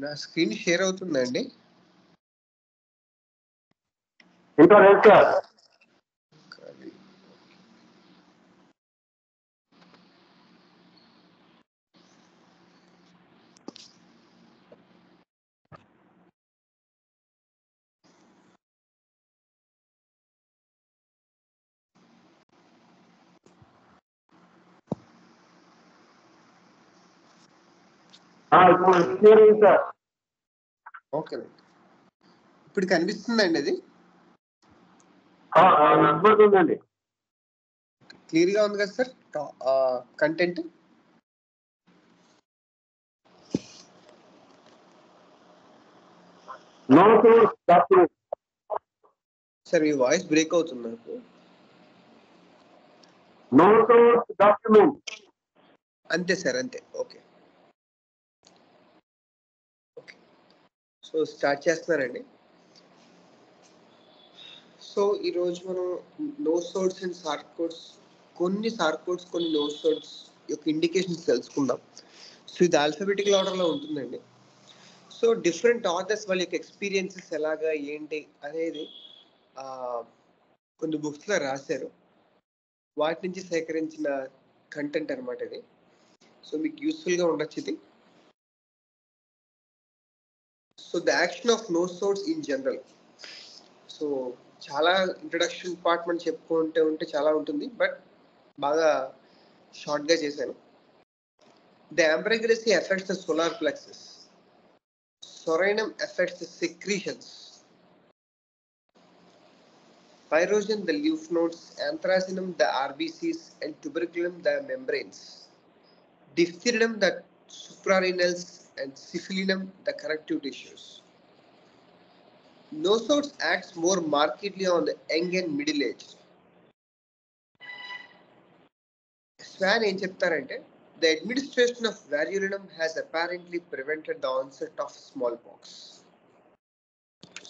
నా screen share అవుతుందండి. ఇంకా లేదు సార్. క్లియర్ అయింది సార్. ఓకే, ఇప్పుడు కనిపిస్తుందండి అది? కనబడుతుందండి. క్లియర్గా ఉంది కదా సార్ కంటెంట్? సార్ మీ వాయిస్ బ్రేక్ అవుతుంది నాకు. అంతే సార్, అంతే. ఓకే ఓకే, సో స్టార్ట్ చేస్తున్నారండి. సో ఈరోజు మనం nosodes and sarcodes, కొన్ని సార్ట్ కోడ్స్, కొన్ని నో సోర్స్ యొక్క ఇండికేషన్స్ తెలుసుకుందాం. సో ఇది ఆల్ఫాబెటికల్ ఆర్డర్లో ఉంటుందండి. సో డిఫరెంట్ ఆథర్స్ వాళ్ళ యొక్క ఎక్స్పీరియన్సెస్ ఎలాగా ఏంటి అనేది కొన్ని బుక్స్లో రాశారు. వాటి నుంచి సేకరించిన కంటెంట్ అనమాట ఇది. సో మీకు యూస్ఫుల్గా ఉండొచ్చు ఇది. So the action of nosodes in general. So చాలా ఇంట్రడక్షన్ పార్ట్ మనం చెప్పుకుంటే ఉంటే చాలా ఉంటుంది, బట్ బాగా షార్ట్గా చేశాను. The ambra grisea effects the solar plexus. Psorinum effects the secretions. Pyrogen the lymph nodes, anthracinum the RBCs, and tuberculum the membranes. Diphtherinum the suprarenals, and syphilinum the connective tissues. Nosodes acts more markedly on the young and middle aged. Swan ఏం చెప్తారంటే, the administration of valulinum has apparently prevented the onset of smallpox.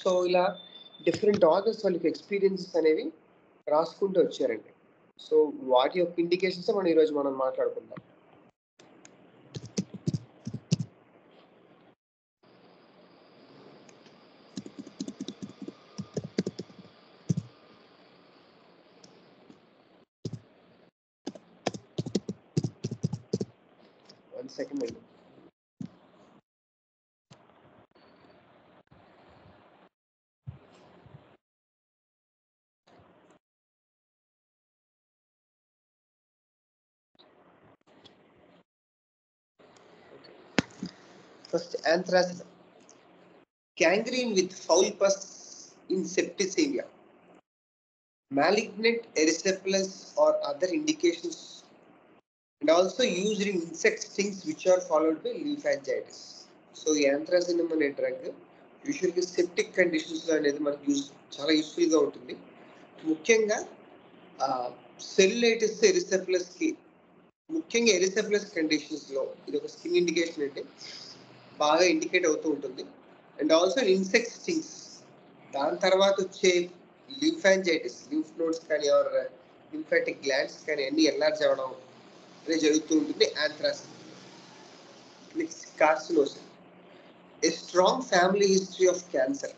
So ఇలా different authors వాళ్ళకి experiences అనేవి రాసుకుంటూ వచ్చారండి. So వాటి యొక్క indications మనం ఈరోజు మాట్లాడుకుందాం. వన్ సెకండ్ అండి. First, anthracinum. Gangrene with foul pus in septicemia. Malignant erysipelas or other indications, and also used in insect stings which are followed by lymphangitis. So anthracinum అనే డ్రగ్ యూజువల్గా septic కండిషన్స్లో అనేది మనకు చాలా యూస్ఫుల్గా ఉంటుంది. ముఖ్యంగా సెల్యులైటిస్ ఎరిసెప్లస్కి, ముఖ్యంగా ఎరిసెప్లస్ కండిషన్స్లో ఇది ఒక స్కిన్ ఇండికేషన్ అంటే బాగా ఇండికేట్ అవుతూ ఉంటుంది. అండ్ ఆల్సో ఇన్సెక్ట్ స్టింగ్స్, దాని తర్వాత వచ్చే లింఫాంజైటిస్, లింఫ్ నోడ్స్ కానీ ఆర్ లింఫాటిక్ గ్లాండ్స్ కానీ అన్ని ఎన్లార్జ్ అవ్వడం అనేది జరుగుతూ ఉంటుంది. Anthracin. Next carcinosin. A strong family history of cancer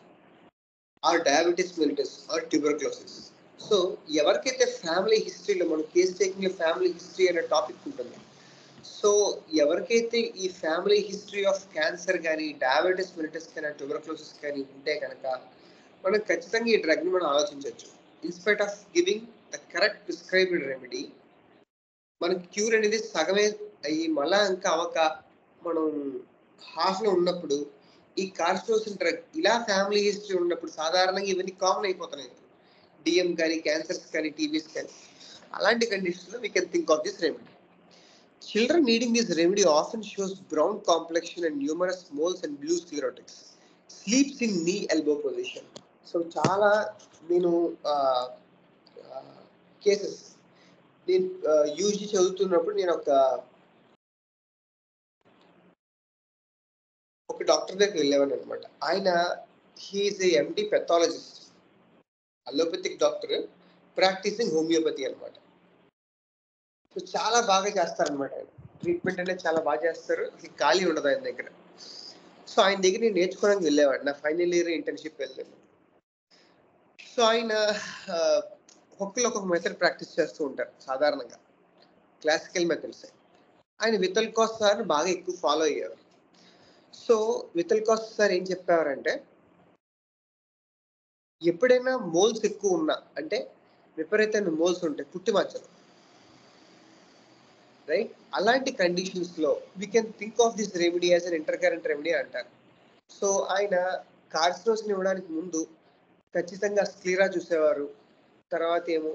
or diabetes mellitus or tuberculosis. So ఎవరికైతే ఫ్యామిలీ హిస్టరీలో, మన కేస్ టేకింగ్లో ఫ్యామిలీ హిస్టరీ అనే టాపిక్ ఉంటుంది, సో ఎవరికైతే ఈ ఫ్యామిలీ హిస్టరీ ఆఫ్ క్యాన్సర్ కానీ, డయాబెటీస్ మెలిటస్ కానీ, ట్యూబర్క్లోసిస్ కానీ ఉంటే కనుక మనం ఖచ్చితంగా ఈ డ్రగ్ని మనం ఆలోచించవచ్చు. In spite of giving the correct prescribed remedy, మనకి క్యూర్ అనేది సగమే అయ్యి మళ్ళా ఇంకా మనం హాఫ్లో ఉన్నప్పుడు ఈ కార్సినోసిన్ డ్రగ్ ఇలా ఫ్యామిలీ హిస్టరీ ఉన్నప్పుడు సాధారణంగా ఇవన్నీ కామన్ అయిపోతున్నాయి. డిఎం కానీ, క్యాన్సర్స్ కానీ, టీబీస్ కానీ, అలాంటి కండిషన్స్లో we can think of this remedy. Children needing this remedy often shows brown complexion and numerous moles and blue sclerotics. Sleeps in knee elbow position. So చాలా నేను కేసెస్ నేను యూజీ చదువుతున్నప్పుడు నేను ఒక డాక్టర్ దగ్గరికి వెళ్ళేవాడిని అనమాట. ఆయన he is a MD pathologist, allopathic doctor, practising homeopathy అనమాట. సో చాలా బాగా చేస్తారనమాట ఆయన. ట్రీట్మెంట్ అనేది చాలా బాగా చేస్తారు, ఖాళీ ఉండదు ఆయన దగ్గర. సో ఆయన దగ్గర నేను నేర్చుకోవడానికి వెళ్ళేవాడు, నా ఫైనల్ ఇయర్ ఇంటర్న్షిప్ వెళ్ళాను. సో ఆయన ఒక్కొక్కరు ఒక్కొక్క మెథడ్ ప్రాక్టీస్ చేస్తూ ఉంటారు సాధారణంగా, క్లాసికల్ మెథడ్స్. ఆయన వితల్ కాస్ట్ సార్ బాగా ఎక్కువ ఫాలో అయ్యారు. సో వితల్ కాస్ట్ సార్ ఏం చెప్పేవారంటే, ఎప్పుడైనా మోల్స్ ఎక్కువ ఉన్నా, అంటే విపరీతమైన మోల్స్ ఉంటాయి పుట్టి మచ్చలు, రైట్, అలాంటి కండిషన్స్ లో we can think of this remedy as an intercurrent remedy అంటారు. సో ఆయన కార్సినోసిన్ ఇవ్వడానికి ముందు ఖచ్చితంగా స్క్లీరా చూసేవారు, తర్వాత ఏమో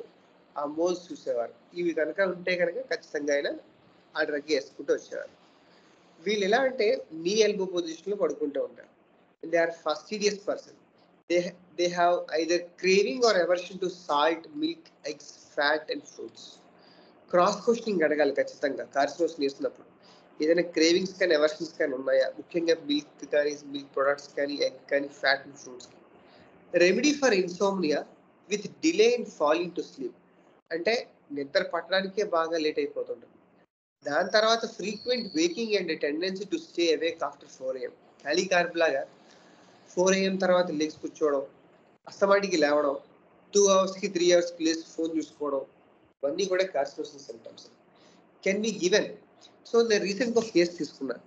ఆ మోల్స్ చూసేవారు. ఇవి కనుక ఉంటే కనుక ఖచ్చితంగా ఆయన ఆ డ్రగ్ వేసుకుంటూ వచ్చేవారు. వీళ్ళు ఎలా అంటే నీ ఎల్బో పొజిషన్ లో పడుకుంటూ ఉంటారు. They are fastidious person. They have either craving or aversion to salt, milk, eggs, fat and fruits. Cross questioning అడగాలి ఖచ్చితంగా కార్సినోసిన్ వేసినప్పుడు. ఏదైనా క్రేవింగ్స్ కానీ ఎవర్షన్స్ కానీ ఉన్నాయా, ముఖ్యంగా మిల్క్ కానీ, మిల్క్ ప్రొడక్ట్స్ కానీ, ఎగ్ కానీ, fat and fruits. Remedy for insomnia with delay in falling to sleep, అంటే నిద్ర పట్టడానికే బాగా లేట్ అయిపోతుంటుంది. దాని తర్వాత frequent waking and tendency to stay awake after 4 AM. క్యాలీకార్బ్ లాగా 4 AM తర్వాత లేచి కూర్చోవడం, అస్తమాటికి లేవడం, 2 అవర్స్కి 3 అవర్స్కి లేచి ఫోన్ చూసుకోవడం, ఇవన్నీ కూడా carcinosin symptoms can be given. So నేను రీసెంట్గా ఒక కేసు తీసుకున్నాను.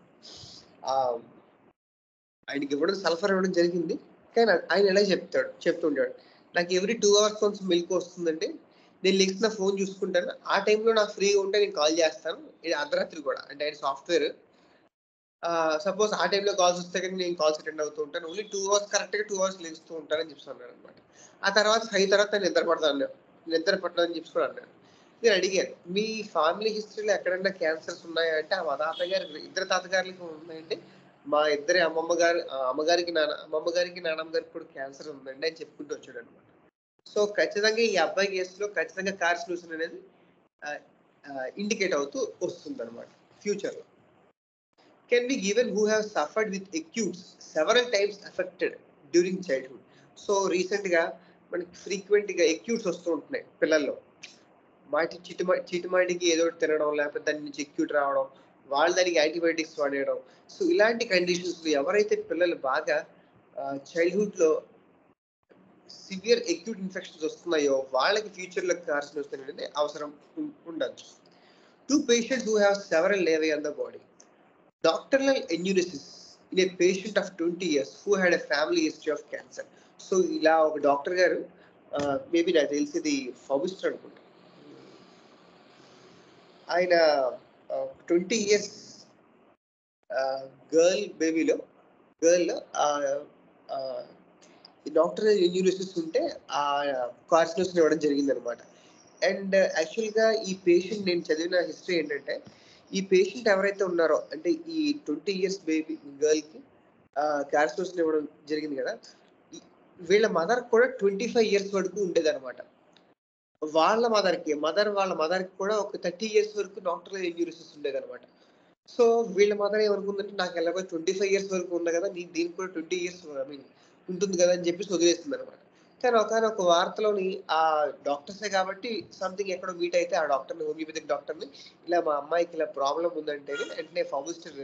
ఆయనకి ఇవ్వడం, సల్ఫర్ ఇవ్వడం జరిగింది. కానీ ఆయన ఎలా చెప్తుంటాడు, నాకు ఎవ్రీ 2 అవర్స్ కొంచెం మిల్క్ వస్తుందండి, నేను లేచిన ఫోన్ చూసుకుంటాను, ఆ టైంలో నాకు ఫ్రీగా ఉంటే నేను కాల్ చేస్తాను, ఇది అర్ధరాత్రి కూడా. అంటే ఆయన సాఫ్ట్వేర్, సపోజ్ ఆ టైంలో కాల్స్ వస్తే కానీ నేను కాల్స్ అటెండ్ అవుతూ ఉంటాను, ఓన్లీ 2 అవర్స్ కరెక్ట్గా 2 అవర్స్ లేస్తూ ఉంటానని చెప్తున్నాను అనమాట. ఆ తర్వాత 5 తర్వాత నిద్ర పట్టదని చెప్పి అన్నాడు. నేను అడిగాను, మీ ఫ్యామిలీ హిస్టరీలో ఎక్కడన్నా క్యాన్సర్స్ ఉన్నాయా అంటే, మా తాతగారికి, ఇద్దరు తాతగారికి ఉన్నాయంటే, మా ఇద్దరి అమ్మగారికి నాన్నమ్మ గారికి కూడా క్యాన్సర్ ఉందండి అని చెప్పుకుంటూ వచ్చాడు అనమాట. సో ఖచ్చితంగా ఈ అబ్బాయి కేసులో ఖచ్చితంగా కార్సినోసిన్ అనేది ఇండికేట్ అవుతూ వస్తుంది అనమాట ఫ్యూచర్లో. Can be given who have suffered with acutes several times affected during childhood. So రీసెంట్గా మనకి ఫ్రీక్వెంట్గా అక్యూట్స్ వస్తూ ఉంటున్నాయి పిల్లల్లో. చీటిమాటికి ఏదో తినడం, లేకపోతే దాని నుంచి అక్యూట్ రావడం, వాళ్ళు దానికి యాంటీబయాటిక్స్ వాడేయడం. సో ఇలాంటి కండిషన్స్లో ఎవరైతే పిల్లలు బాగా చైల్డ్హుడ్లో సివియర్ అక్యూట్ ఇన్ఫెక్షన్స్ వస్తున్నాయో వాళ్ళకి ఫ్యూచర్లో కార్సినోసిన్ అనేది అవసరం ఉండొచ్చు. 2 patients who have several larvae on the body. Nocturnal enuresis in a patient of 20 years who had a family history of cancer. So ఇలా ఒక డాక్టర్ గారు, మేబీ నాకు తెలిసింది ఫాబిస్టర్ అనుకుంటా, ఆయన 20 years గర్ల్ డాక్టర్ ఎన్యూరిసిస్ ఉంటే ఆ కార్సినోసిన్ ఇవ్వడం జరిగింది అనమాట. అండ్ యాక్చువల్గా ఈ పేషెంట్, నేను చదివిన హిస్టరీ ఏంటంటే, ఈ పేషెంట్ ఎవరైతే ఉన్నారో, అంటే ఈ 20 years బేబీ గర్ల్కి కార్సినోసిన్ ఇవ్వడం జరిగింది కదా, వీళ్ళ మదర్ కూడా 25 years వరకు ఉండేది అనమాట. వాళ్ళ మదర్కి కూడా ఒక 30 years వరకు డాక్టర్ ఎన్యూరిసిస్ ఉండేది అనమాట. సో వీళ్ళ మదర్ ఏమనుకుందంటే, నాకు ఎలాగో 25 years వరకు ఉంది కదా, దీనికి కూడా 20 years ఉంటుంది కదా అని చెప్పి వదిలేస్తుంది అనమాట. కానీ ఒకనొక వార్తలోని ఆ డాక్టర్సే కాబట్టి సంథింగ్ ఎక్కడో మీట్ అయితే ఆ డాక్టర్ని, హోమియోపతిక్ డాక్టర్ని, ఇలా మా అమ్మాయికి ఇలా ప్రాబ్లం ఉందంటే వెంటనే ఫాబిస్టర్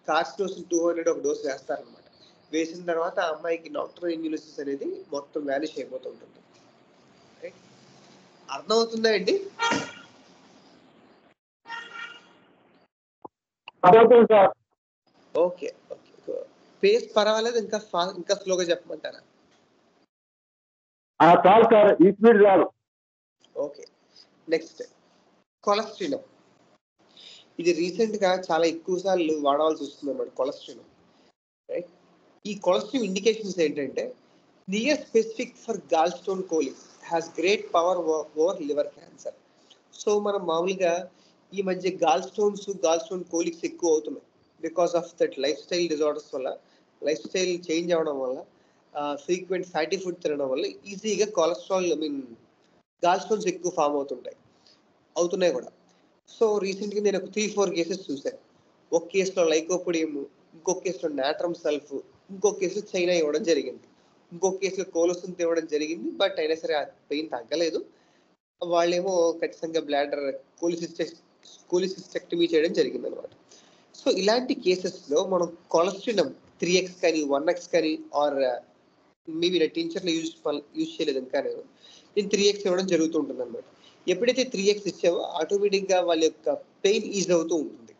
కార్సినోసిన్ 200 ఒక డోస్ వేస్తారనమాట. వేసిన తర్వాత ఆ అమ్మాయికి డాక్టర్ ఎన్యూరిసిస్ అనేది మొత్తం వ్యానిష్ అయిపోతుంటుంది. అర్థమవుతుందా అండి? ఓకే, పేస్ పర్వాలేదు, ఇంకా స్లోగా చెప్పమంటారా? చాలు సార్, ఈ స్పీడ్ చాలు. Okay, next cholesterol. ఇది రీసెంట్ గా చాలా ఎక్కువ సార్లు వాడవలసి వస్తుంది అన్నమాట కొలెస్ట్రాల్. రైట్, ఈ కొలెస్ట్రాల్ ఇండికేషన్స్ ఏంటంటే, near specific for gallstone colics, has great power over liver cancer. So మనం మామూలుగా ఈ మధ్య గాల్ స్టోన్ కోలిక్స్ ఎక్కువ అవుతున్నాయి because of that lifestyle disorders వల్ల, లైఫ్ స్టైల్ చేంజ్ అవ్వడం వల్ల, ఫ్రీక్వెంట్ ఫ్యాటీ ఫుడ్ తినడం వల్ల ఈజీగా కొలెస్ట్రాల్, గాల్ స్టోన్స్ ఎక్కువ ఫామ్ అవుతున్నాయి కూడా. సో రీసెంట్గా నేను ఒక 3-4 కేసెస్ చూశాను. ఒక కేసులో లైకోపోడియం, ఇంకొక కేసులో నాట్రమ్ సల్ఫ్, ఇంకొక కేసులో చైనా ఇవ్వడం జరిగింది, ఇంకొక కేసులో కోలోసిన్ ఇవ్వడం జరిగింది. బట్ అయినా సరే ఆ పెయిన్ తగ్గలేదు. వాళ్ళేమో ఖచ్చితంగా బ్లాడర్ కోలిసిస్టెక్టమీ చేయడం జరిగింది అనమాట. సో ఇలాంటి కేసెస్లో మనం కొలెస్ట్రినం 3x కానీ 1x కానీ ఆర్ మేబీ నా టీచర్లో యూజ్ చేయలేదు ఇంకా నేను 3x ఇవ్వడం జరుగుతూ ఉంటుంది అనమాట. ఎప్పుడైతే 3x ఇచ్చావో ఆటోమేటిక్గా వాళ్ళ యొక్క పెయిన్ ఈజ్ అవుతూ ఉంటుంది.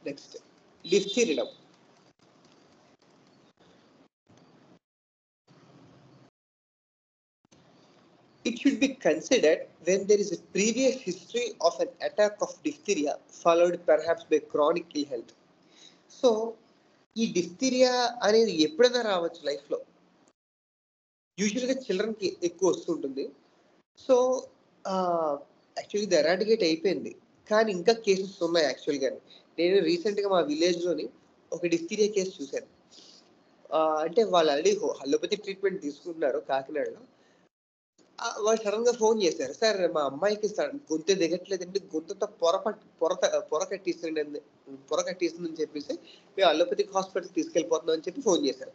Next డిఫ్థీరియా. It should be considered when there is a previous history of an attack of diphtheria followed perhaps by chronic ill health. So ఈ డిఫ్థీరియా అనేది ఎప్పుడైనా రావచ్చు లైఫ్లో. యూజువల్గా చిల్డ్రన్కి ఎక్కువ వస్తుంటుంది. సో యాక్చువల్లీ ఇది ఎరాడికేట్ అయిపోయింది, కానీ ఇంకా కేసెస్ ఉన్నాయి యాక్చువల్గా. నేను రీసెంట్గా మా విలేజ్లోని ఒక డిఫ్థీరియా కేసు చూశాను. అంటే వాళ్ళు ఆల్రెడీ అలోపతి ట్రీట్మెంట్ తీసుకుంటున్నారు కాకినాడలో. వాళ్ళు సడన్ గా ఫోన్ చేశారు, సార్ మా అమ్మాయికి గొంతు దిగట్లేదండి, గొంతుతో పొర కట్టేస్తుందని చెప్పేసి మేము అలోపతిక్ హాస్పిటల్ తీసుకెళ్ళిపోతున్నాం అని చెప్పి ఫోన్ చేశారు.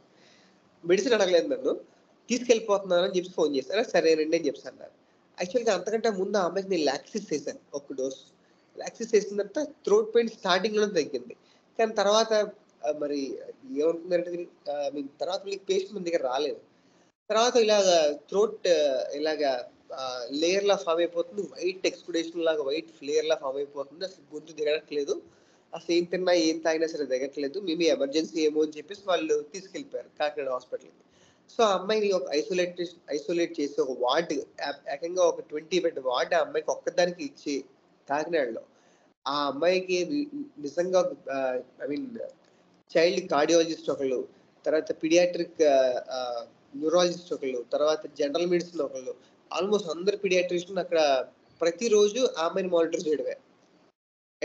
మెడిసిన్ అడగలేదు నన్ను, తీసుకెళ్ళిపోతున్నాను అని చెప్పి ఫోన్ చేశారు. సరేనండి అని చెప్పి అన్నారు. యాక్చువల్గా అంతకంటే ముందు ఆ అమ్మాయికి నేను లాక్సిస్ వేసాను, ఒక డోస్. లాక్సిస్ వేసిన తర్వాత థ్రోట్ పెయిన్ స్టార్టింగ్ లో తగ్గింది, కానీ తర్వాత మరి ఏమనుకుందంటే తర్వాత మీకు పేషెంట్ మన దగ్గర రాలేదు. తర్వాత ఇలాగ థ్రోట్ ఇలాగా లేయర్ లా ఫామ్ అయిపోతుంది, వైట్ ఎక్స్కుడేషన్ లాగా వైట్ ఫ్లేయర్ లా ఫామ్ అయిపోతుంది, అసలు గొంతు దిగట్లేదు, అసలు ఏం తిన్నా ఏం తాగినా సరే దిగట్లేదు, మేబీ ఎమర్జెన్సీ ఏమో అని చెప్పేసి వాళ్ళు తీసుకెళ్ళిపోయారు కాకినాడ హాస్పిటల్కి. సో ఆ అమ్మాయిని ఒక ఐసోలేట్ చేసి ఒక వార్డ్, ఏకంగా ఒక 20 బెడ్ వార్డ్ ఆ అమ్మాయికి ఒక్కదానికి ఇచ్చి కాకినాడలో ఆ అమ్మాయికి నిజంగా ఐ మీన్ చైల్డ్ కార్డియాలజిస్ట్ ఒకళ్ళు, తర్వాత పీడియాట్రిక్ న్యూరాలజిస్ట్ ఒకళ్ళు, తర్వాత జనరల్ మెడిసిన్ ఒకళ్ళు, ఆల్మోస్ట్ అందరు పీడియాట్రిషియన్ అక్కడ ప్రతిరోజు ఆ అమ్మాయిని మానిటర్ చేయడమే.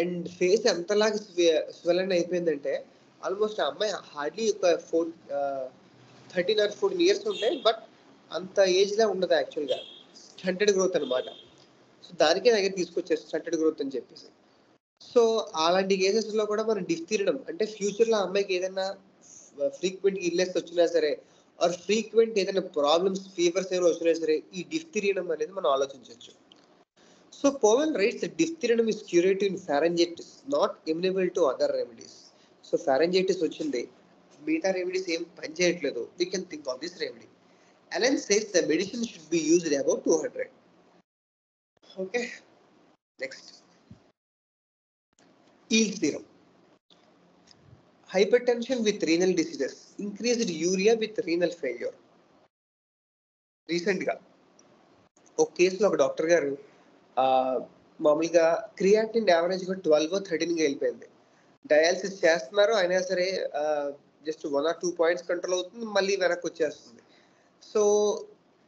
అండ్ ఫేస్ ఎంతలాగా స్వెలన్ అయిపోయిందంటే ఆల్మోస్ట్ ఆ అమ్మాయి హార్డ్లీ ఒక 13 or 14 years ఉంటాయి, బట్ అంత ఏజ్ లా ఉండదు యాక్చువల్గా. స్టంటెడ్ గ్రోత్ అనమాట. సో దానికే దగ్గర తీసుకొచ్చారు స్టంటెడ్ గ్రోత్ అని చెప్పేసి. సో అలాంటి కేసెస్ లో కూడా మనం డిఫ్థీరియా అంటే ఫ్యూచర్ లో అమ్మాయికి ఏదైనా ఫ్రీక్వెంట్ ఇల్నెస్ వచ్చినా సరే ఆర్ ఫ్రీక్వెంట్ ఏదైనా ప్రాబ్లమ్స్ ఫీవర్స్ ఏమైనా వచ్చినా సరే ఈ డిఫ్థీరియా అనేది మనం ఆలోచించవచ్చు. So Powell writes that diphtheria is curative in pharyngitis, not amenable to other remedies. So pharyngitis వచ్చింది, మిగతా రెమెడీస్ ఏం పనిచేయట్లేదు, we can think of this remedy. Allen says the medicine should be used above 200. Okay, next. Yield serum. Hypertension with renal diseases, increased urea with renal failure. రీసెంట్గా ఒక కేసులో ఒక doctor గారు మామూలుగా క్రియాటిన్ యావరేజ్గా 12-13గా వెళ్ళిపోయింది. డయాలసిస్ చేస్తున్నారు, అయినా సరే జస్ట్ 1 or 2 points కంట్రోల్ అవుతుంది, మళ్ళీ వెనక్కి వచ్చేస్తుంది. సో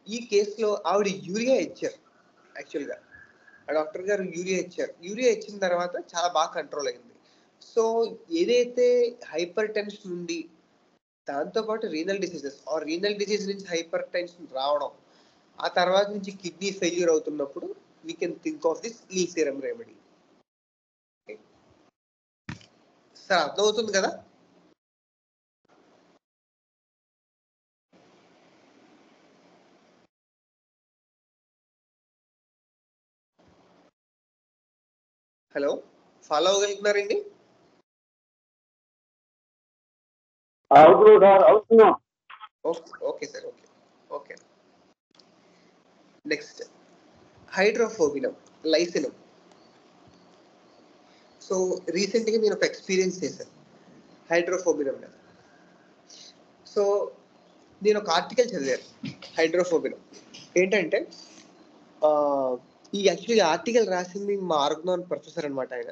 ఈ కేసులో ఆవిడ యూరియా ఇచ్చారు. యాక్చువల్గా ఆ డాక్టర్ గారు యూరియా ఇచ్చిన తర్వాత చాలా బాగా కంట్రోల్ అయింది. సో ఏదైతే హైపర్ టెన్షన్ ఉంది, దాంతోపాటు renal diseases or renal disease నుంచి హైపర్ టెన్షన్ రావడం, ఆ తర్వాత నుంచి కిడ్నీ ఫెయిల్యూర్ అవుతున్నప్పుడు we can think of this ఈ సీరం రెమెడీ. సార్ అర్థమవుతుంది కదా? హలో, ఫాలో అవ్వగలుగుతున్నారండి? అవుతున్నాం. Okay sir, okay. Next hydrophobinum, lyssinum. So రీసెంట్గా నేను ఒక ఎక్స్పీరియన్స్ చేశాను హైడ్రోఫోబినం మీద. సో నేను ఒక ఆర్టికల్ చదివాను హైడ్రోఫోబినం ఏంటంటే, ఈ యాక్చువల్లీ ఆర్టికల్ రాసింది మా ఆర్గనాన్ ప్రొఫెసర్ అనమాట ఆయన.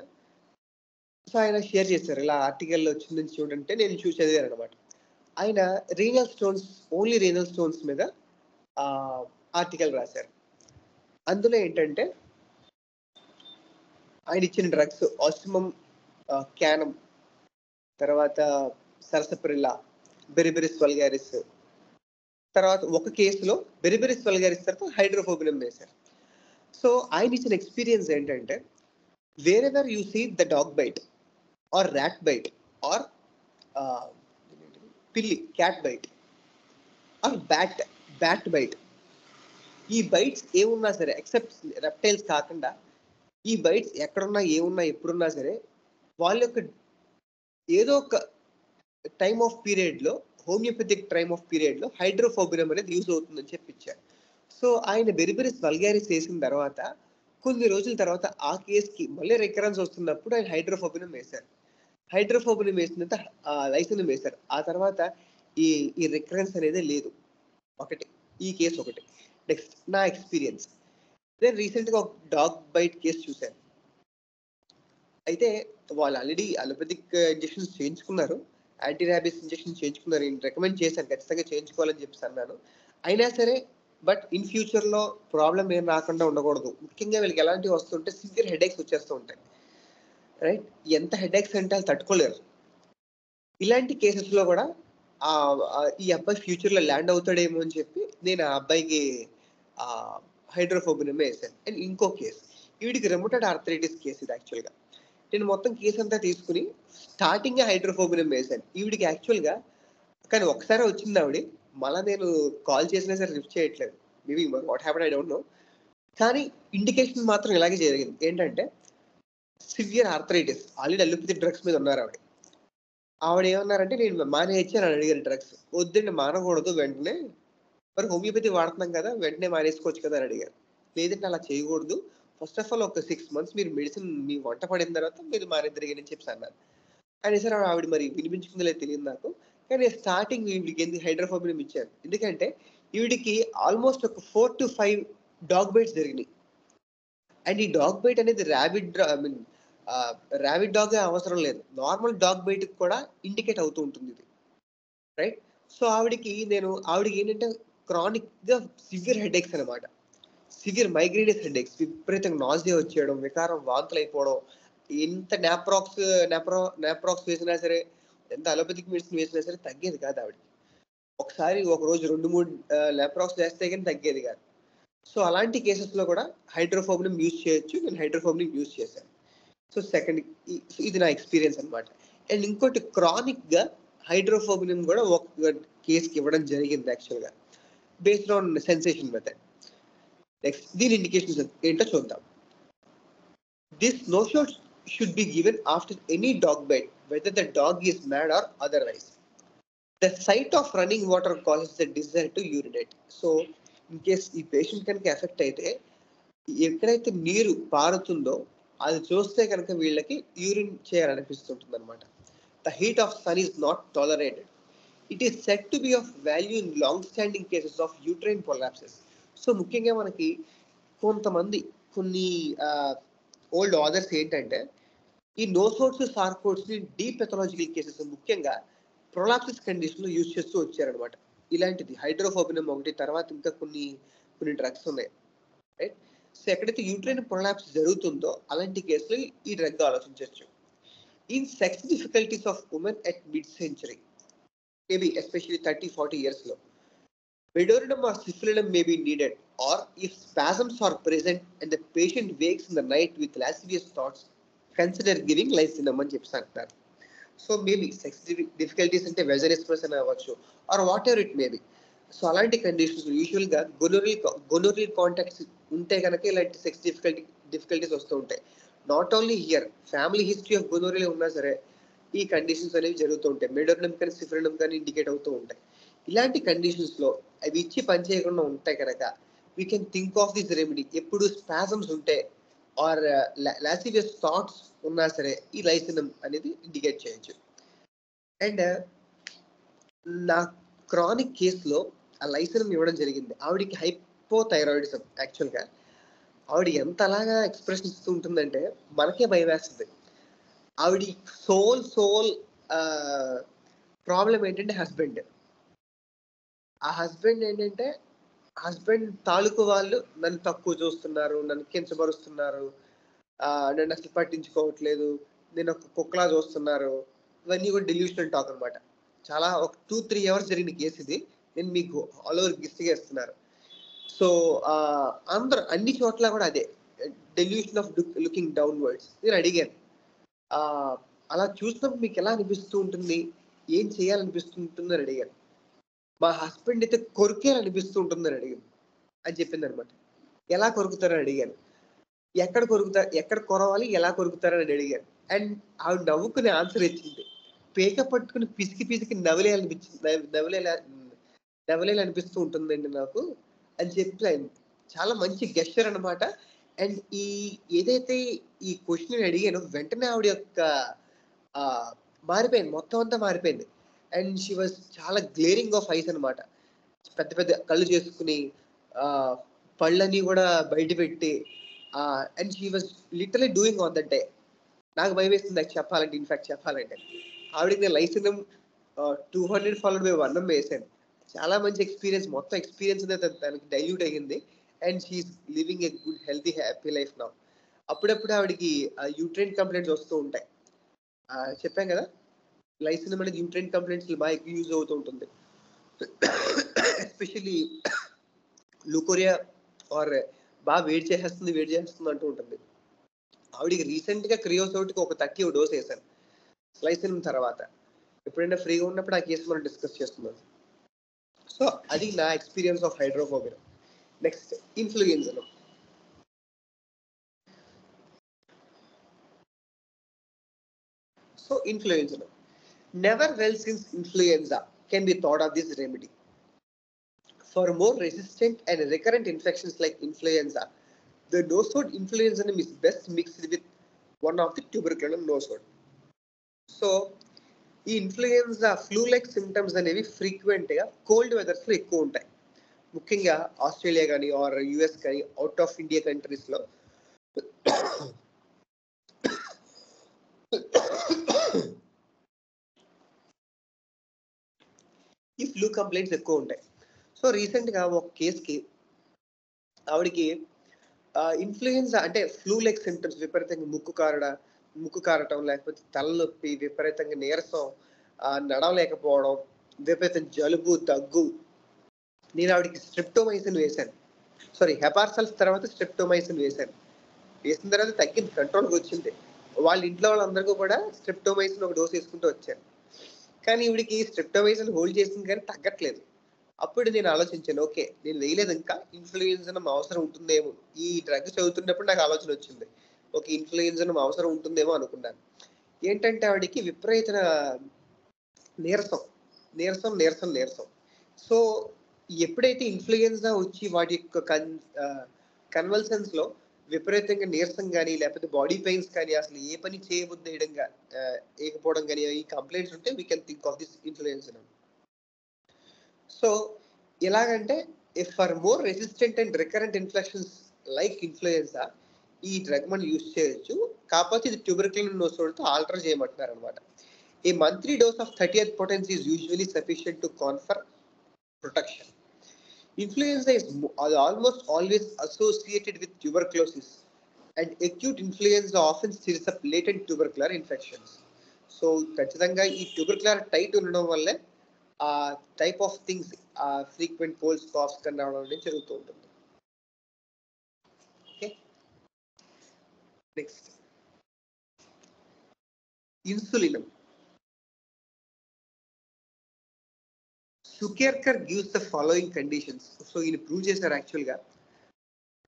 సో ఆయన షేర్ చేశారు, ఇలా ఆర్టికల్ వచ్చిందని చూడంటే నేను చదివాను అనమాట. ఆయన ఓన్లీ రీనల్ స్టోన్స్ మీద ఆర్టికల్ రాశారు. అందులో ఏంటంటే ఆయన ఇచ్చిన డ్రగ్స్ ఆస్టిమమ్ క్యానమ్, తర్వాత సరసప్రిల్లా, బెరిబెరిస్ వల్గారిస్, తర్వాత ఒక కేసులో బెరిబెరిస్ వల్గారిస్ తర్వాత హైడ్రోఫోబినం వేశారు. సో ఆయన ఇచ్చిన ఎక్స్పీరియన్స్ ఏంటంటే, wherever you see the dog bite or rat bite or పిల్లి cat bite or bat bite, ఈ బైట్స్ ఏమున్నా సరే ఎక్సెప్ట్ రెప్టైల్స్ కాకుండా ఈ బైట్స్ ఎక్కడున్నా ఏమున్నా ఎప్పుడున్నా సరే వాళ్ళ యొక్క ఏదో ఒక టైమ్ ఆఫ్ పీరియడ్లో హోమియోపతిక్ టైమ్ ఆఫ్ పీరియడ్లో హైడ్రోఫోబినం అనేది యూజ్ అవుతుందని చెప్పించారు. సో ఆయన బెరిబెరిస్ వల్గారిస్ వేసిన తర్వాత కొన్ని రోజుల తర్వాత ఆ కేసుకి మళ్ళీ రికరెన్స్ వస్తున్నప్పుడు ఆయన హైడ్రోఫోబినం వేశారు. హైడ్రోఫోబినం వేసినంత లైసినం వేశారు. ఆ తర్వాత ఈ ఈ రికరెన్స్ అనేది లేదు. ఒకటి ఈ కేసు ఒకటి. నెక్స్ట్ నా ఎక్స్పీరియన్స్, నేను రీసెంట్గా ఒక డాగ్ బైట్ కేసు చూశాను. అయితే వాళ్ళు ఆల్రెడీ అలోపతిక్ ఇంజెక్షన్స్ చేయించుకున్నారు, యాంటీ ర్యాబిస్ ఇంజెక్షన్ చేయించుకున్నారు. నేను రికమెండ్ చేశాను ఖచ్చితంగా చేయించుకోవాలని చెప్పేసి అన్నాను. అయినా సరే బట్ ఇన్ ఫ్యూచర్లో ప్రాబ్లం ఏం రాకుండా ఉండకూడదు. ముఖ్యంగా వీళ్ళకి ఎలాంటివి వస్తుంటే సివియర్ హెడేక్స్ వచ్చేస్తూ ఉంటాయి, రైట్? ఎంత హెడేక్స్ అంటే వాళ్ళు తట్టుకోలేరు. ఇలాంటి కేసెస్లో కూడా ఈ అబ్బాయి ఫ్యూచర్లో ల్యాండ్ అవుతాడేమో అని చెప్పి నేను ఆ అబ్బాయికి హైడ్రోఫోబినం వేసాను. అండ్ ఇంకో కేసు, వీడికి రెమోటైడ్ ఆర్థరైటిస్ కేసు. ఇది యాక్చువల్గా నేను మొత్తం కేసు అంతా తీసుకుని స్టార్టింగ్ హైడ్రోఫోబినం వేసాను ఈవిడికి యాక్చువల్గా. కానీ ఒకసారి వచ్చింది ఆవిడ, మళ్ళీ నేను కాల్ చేసినా సరే లిఫ్ట్ చేయట్లేదు. Maybe what happened I don't know. కానీ ఇండికేషన్ మాత్రం ఇలాగే జరిగింది. ఏంటంటే severe arthritis, already allopathic drugs మీద ఉన్నారు ఆవిడ. ఆవిడ ఏమన్నారంటే నేను మానేయచ్చు అని అడిగారు డ్రగ్స్. వద్దండి మానకూడదు వెంటనే, మరి హోమియోపతి వాడుతున్నాం కదా వెంటనే మానేసుకోవచ్చు కదా అని అడిగారు. లేదంటే అలా చేయకూడదు, ఫస్ట్ ఆఫ్ ఆల్ ఒక 6 months మీరు మెడిసిన్ మీ వంట పడిన తర్వాత మీరు మానేద్దరిగని చెప్పి అన్నారు. అని సార్ ఆవిడ మరి వినిపించుకుందో లేదు తెలియదు నాకు. కానీ స్టార్టింగ్ వీడికి ఎందుకు హైడ్రోఫోబినం ఇచ్చారు, ఎందుకంటే వీడికి ఆల్మోస్ట్ ఒక 4 to 5 డాగ్ బైట్స్ జరిగినాయి. అండ్ ఈ డాగ్ బైట్ అనేది ర్యాబిడ్ డాగ్ అవసరం లేదు, నార్మల్ డాగ్ బైట్ కూడా ఇండికేట్ అవుతూ ఉంటుంది ఇది, రైట్? సో ఆవిడకి ఏంటంటే క్రానిక్ గా సివియర్ హెడేక్స్ అనమాట, సివియర్ మైగ్రేనియస్ హెడేక్స్, విపరీతంగా నాసియా వచ్చేయడం, వికారం, వాంతులు అయిపోవడం. ఎంత నాప్రాక్స్ వేసినా సరే, ఎంత అలోపతిక్ మెడిసిన్ వేసినా సరే తగ్గేది కాదు ఆవిడకి. ఒకసారి ఒక రోజు 2-3 నాప్రాక్స్ వేస్తే కానీ తగ్గేది కాదు. సో అలాంటి కేసెస్లో కూడా హైడ్రోఫోబినం యూజ్ చేయొచ్చు. నేను హైడ్రోఫోబినం యూజ్ చేశాను. సో సెకండ్, ఇది నా ఎక్స్పీరియన్స్ అనమాట. అండ్ ఇంకోటి క్రానిక్ గా హైడ్రోఫోబినం కూడా ఒక కేసుకి ఇవ్వడం జరిగింది యాక్చువల్గా, based on sensation method. Next దీని ఇండికేషన్స్ ఏంటో చూద్దాం. This nosode should be given after any dog bite, whether the dog is mad or otherwise. The sight of running water causes the desire to urinate. So in case ఈ patient కనుక effect అయితే, ఎక్కడైతే నీరు పారుతుందో అది చూస్తే కనుక వీళ్ళకి urine చేయాలనిపిస్తుంటుంది అనమాట. The heat of sun is not tolerated. It is said to be of value in long standing cases of uterine prolapses. So ముఖ్యంగా మనకి కొన్ని ఓల్డ్ ఆథర్స్ ఏంటంటే ఈ నోసోట్స్ సార్కోట్స్ ని డీప్ పెథాలజికల్ కేసెస్, ముఖ్యంగా ప్రొలాప్సిస్ కండిషన్ లో యూజ్ చేస్తూ వచ్చారనమాట. ఇలాంటిది హైడ్రోఫోబినం ఒకటి, తర్వాత ఇంకా కొన్ని డ్రగ్స్ ఉన్నాయి, రైట్? సో ఎక్కడైతే యూట్రైన్ ప్రొలాప్స్ జరుగుతుందో అలాంటి కేసులు ఈ డ్రగ్ ఆలోచించవచ్చు. In sex difficulties of women at mid century, maybe especially 30-40 years లో, Medorinum or cifalinum may be needed, or if spasms are present and the patient wakes in the night with lascivious thoughts, consider giving lysinum అని చెప్పి అంటారు. So maybe sex difficulties అంటే vaginismus అని అవ్వచ్చు, or whatever it may be. So అలాంటి conditions యూజువల్గా gonorrhoeal contacts ఉంటే కనుక ఇలాంటి సెక్స్ డిఫికల్టీస్ వస్తూ ఉంటాయి. Not only here, family history of gonorrhoea ఉన్నా సరే ఈ కండిషన్స్ అనేవి జరుగుతూ ఉంటాయి. మెడోరినం కానీ సిఫిలినం కానీ ఇండికేట్ అవుతూ ఉంటాయి. ఇలాంటి కండిషన్స్ లో అవి ఇచ్చి పని చేయకుండా ఉంటాయి కనుక we can think of this remedy. ఎప్పుడు స్పాజమ్స్ ఉంటే ఆర్ లాసివియస్ థాట్స్ ఉన్నా సరే ఈ లైసినం అనేది ఇండికేట్ చేయొచ్చు. అండ్ నా క్రానిక్ కేసులో ఆ లైసినం ఇవ్వడం జరిగింది. ఆవిడికి హైపోథైరాయిడిజం. యాక్చువల్గా ఆవిడ ఎంత అలాగా ఎక్స్ప్రెషన్ ఇస్తూ ఉంటుందంటే మనకే భయం వేస్తుంది. ఆవిడ సోల్ ప్రాబ్లం ఏంటంటే హస్బెండ్. ఆ హస్బెండ్ తాలూకు వాళ్ళు నన్ను తక్కువ చూస్తున్నారు, నన్ను కించపరుస్తున్నారు, నన్ను అసలు పట్టించుకోవట్లేదు, నేను ఒక కుక్కలా చూస్తున్నారు. ఇవన్నీ కూడా డెల్యూషనల్ టాక్ అనమాట. చాలా ఒక 2-3 hours జరిగిన కేసు ఇది. నేను మీకు ఆల్ ఓవర్ గిస్ట్గా ఇస్తున్నారు. సో అందరూ అన్ని చోట్ల కూడా అదే డెల్యూషన్ ఆఫ్ లుకింగ్ డౌన్వర్డ్స్. నేను అడిగాను, అలా చూసినప్పుడు మీకు ఎలా అనిపిస్తూ ఉంటుంది, ఏం చేయాలనిపిస్తుంటుంది అని అడిగాను. మా హస్బెండ్ అయితే కొరికే అనిపిస్తూ ఉంటుందని అడిగాను అని చెప్పింది అనమాట. ఎలా కొరుకుతారని అడిగాను. ఎక్కడ కొరవాలి, ఎలా కొరుకుతారని అడిగాను. అండ్ ఆవిడ నవ్వుకుని ఆన్సర్ ఇచ్చింది. పేక పట్టుకుని పిసికి పిసికి నవలేయాలనిపిస్తూ ఉంటుందండి నాకు అని చెప్పి ఆయన చాలా మంచి గెస్చర్ అనమాట. అండ్ ఏదైతే ఈ క్వశ్చన్ నేను అడిగానో వెంటనే ఆవిడ యొక్క మారిపోయింది, మొత్తం అంతా మారిపోయింది. అండ్ షీ వాజ్ చాలా గ్లేరింగ్ ఆఫ్ ఐస్ అనమాట. పెద్ద పెద్ద కళ్ళు చేసుకుని పళ్ళని కూడా బయట పెట్టి and she was literally doing on that day. నాకు భయం వేస్తుంది నాకు చెప్పాలంటే, ఇన్ఫాక్ట్ చెప్పాలంటే. ఆవిడకి నేను లైసెన్స్ 200 ఫాలోడ్ బై 1 వేసాను. చాలా మంచి ఎక్స్పీరియన్స్, మొత్తం ఎక్స్పీరియన్స్ దానికి డైల్యూట్ అయ్యింది. And she is living a good healthy happy life now. అప్పుడప్పుడు ఆవిడకి యూట్రైన్ కంప్లైంట్స్ వస్తూ ఉంటాయి. చెప్పాం కదా, లైసెన్స్ అనేది యూట్రైన్ కంప్లైంట్స్ బాగా ఎక్కువ యూజ్ అవుతూ ఉంటుంది. ఎస్పెషల్లీ లూకోరియా ఆర్ బాగా వేడి చేసేస్తుంది అంటూ ఉంటుంది. ఆవిడికి రీసెంట్ గా క్రియోసోటికి ఒక 30 డోస్ వేసాను లైసెన్స్ తర్వాత. ఎప్పుడైనా ఫ్రీగా ఉన్నప్పుడు ఆ కేసు మనం డిస్కస్ చేస్తున్నాం. సో అది నా experience of hydrophobia. Next, influenza. So influenza, never well since influenza can be thought of this remedy. For more resistant and recurrent infections like influenza, the nosode influenzarum is best mixed with one of the tuberculum nosode. So ఈ influenza flu like symptoms అనేవి frequent గా cold weathers లో ఎక్కువ ఉంటాయి. ముఖ్యంగా Australia కానీ are US కానీ out of India countries లో ఈ ఫ్లూ కంప్లైంట్స్ ఎక్కువ ఉంటాయి. సో రీసెంట్ గా ఒక కేసుకి ఆవిడకి ఇన్ఫ్లుయెన్జా అంటే ఫ్లూ లైక్ సిమ్టమ్స్, విపరీతంగా ముక్కు కారటం, లేకపోతే తలనొప్పి, విపరీతంగా నీరసం, నడవలేకపోవడం, విపరీతం జలుబు, దగ్గు. నేను ఆవిడకి స్ట్రెప్టోమైసిన్ వేశాను. హెపార్సల్స్ తర్వాత స్ట్రెప్టోమైసిన్ వేశాను. వేసిన తర్వాత తగ్గింది, కంట్రోల్కి వచ్చింది. వాళ్ళ ఇంట్లో వాళ్ళందరికీ కూడా స్ట్రెప్టోమైసిన్ ఒక డోస్ వేసుకుంటూ వచ్చాను. కానీ ఈవిడికి స్ట్రెప్టోమైసిన్ హోల్డ్ చేసింది కానీ తగ్గట్లేదు. అప్పుడు నేను ఆలోచించాను, ఓకే నేను వేయలేదు, ఇంకా ఇన్ఫ్లుయెన్జా అవసరం ఉంటుందేమో. ఈ డ్రగ్ చదువుతున్నప్పుడు నాకు ఆలోచన వచ్చింది, ఓకే ఇన్ఫ్లుయెన్జా అవసరం ఉంటుందేమో అనుకున్నాను. ఏంటంటే ఆవిడకి విపరీత నీరసం. సో ఎప్పుడైతే ఇన్ఫ్లుయెన్జా వచ్చి వాటి యొక్క కన్వల్సన్స్ లో విపరీతంగా నీరసం కానీ, లేకపోతే బాడీ పెయిన్స్ కానీ, అసలు ఏ పని చేయకపోవడం కానీ, ఈ కంప్లైంట్స్ ఉంటే we can think of this influenza. So ఎలాగంటే, if for more resistant and recurrent infections like influenza ఈ డ్రగ్ మనం యూజ్ చేయొచ్చు. కాకపోతే ఇది ట్యూబర్క్యులమ్ నోసోడ్తో ఆల్టర్ చేయమంటున్నారు అనమాట. A monthly dose of 30th potency is usually sufficient to confer protection. Influenza is almost always associated with tuberculosis, and acute influenza often stirs up latent tubercular infections. So ఖచ్చితంగా ఈ tubercular tight ఉండడం వల్లే ఆ type of things, frequent colds, coughs కన్నా రావడం అనేది జరుగుతూ ఉంటుంది. Okay, next insulin. Sukerkar gives the following conditions. So ఈయన ప్రూవ్ చేశారు యాక్చువల్గా.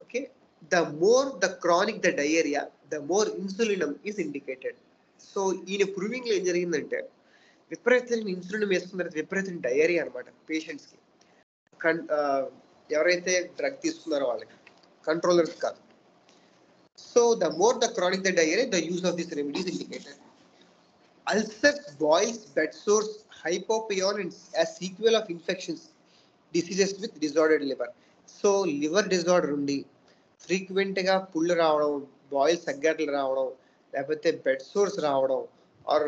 Okay, the more the chronic the diarrhoea, the more insulinum is indicated. So ఈయన ప్రూవింగ్ లో ఏం జరిగిందంటే, విపరీతంగా ఇన్సులిన్ వేసుకున్న తర్వాత విపరీతం డయేరియా అనమాట పేషెంట్స్కి. ఎవరైతే డ్రగ్ తీసుకున్నారో వాళ్ళకి, కంట్రోలర్స్ కాదు. So the more the chronic the diarrhoea, the use of this remedy is indicated. Ulcers, boils, bed sores, hypopyon and a sequel of infections, diseases with disordered liver. So liver disorder ఉండి ఫ్రీక్వెంట్గా పుళ్ళు రావడం, boils అగ్గట్లు రావడం, లేకపోతే bed source రావడం, are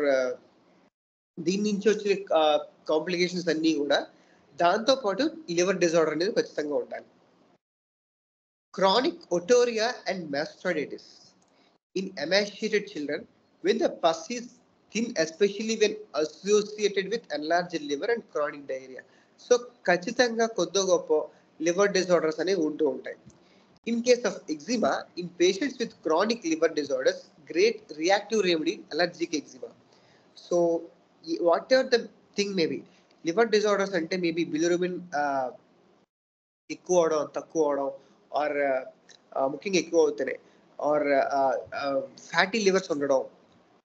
దీని నుంచి వచ్చే కాంప్లికేషన్స్ అన్నీ కూడా, దాంతోపాటు లివర్ డిజార్డర్ అనేది ఖచ్చితంగా ఉండాలి. Chronic otorrhoea and mastoiditis in emaciated children when the pus is thin, especially when associated with enlarged liver and chronic diarrhea. So ఖచ్చితంగా కొద్ది గొప్ప లివర్ డిజార్డర్స్ అనేవి ఉంటూ ఉంటాయి. In case of eczema in patients with chronic liver disorders, great reactive remedy allergic eczema. So what ever the thing maybe, liver disorders అంటే maybe bilirubin ఎక్కువ అవడం, తక్కువ అవడం, ఆర్ ముఖ్యంగా ఎక్కువ అవుతున్నాయి, ఆర్ ఫ్యాటీ లివర్స్ ఉండడం.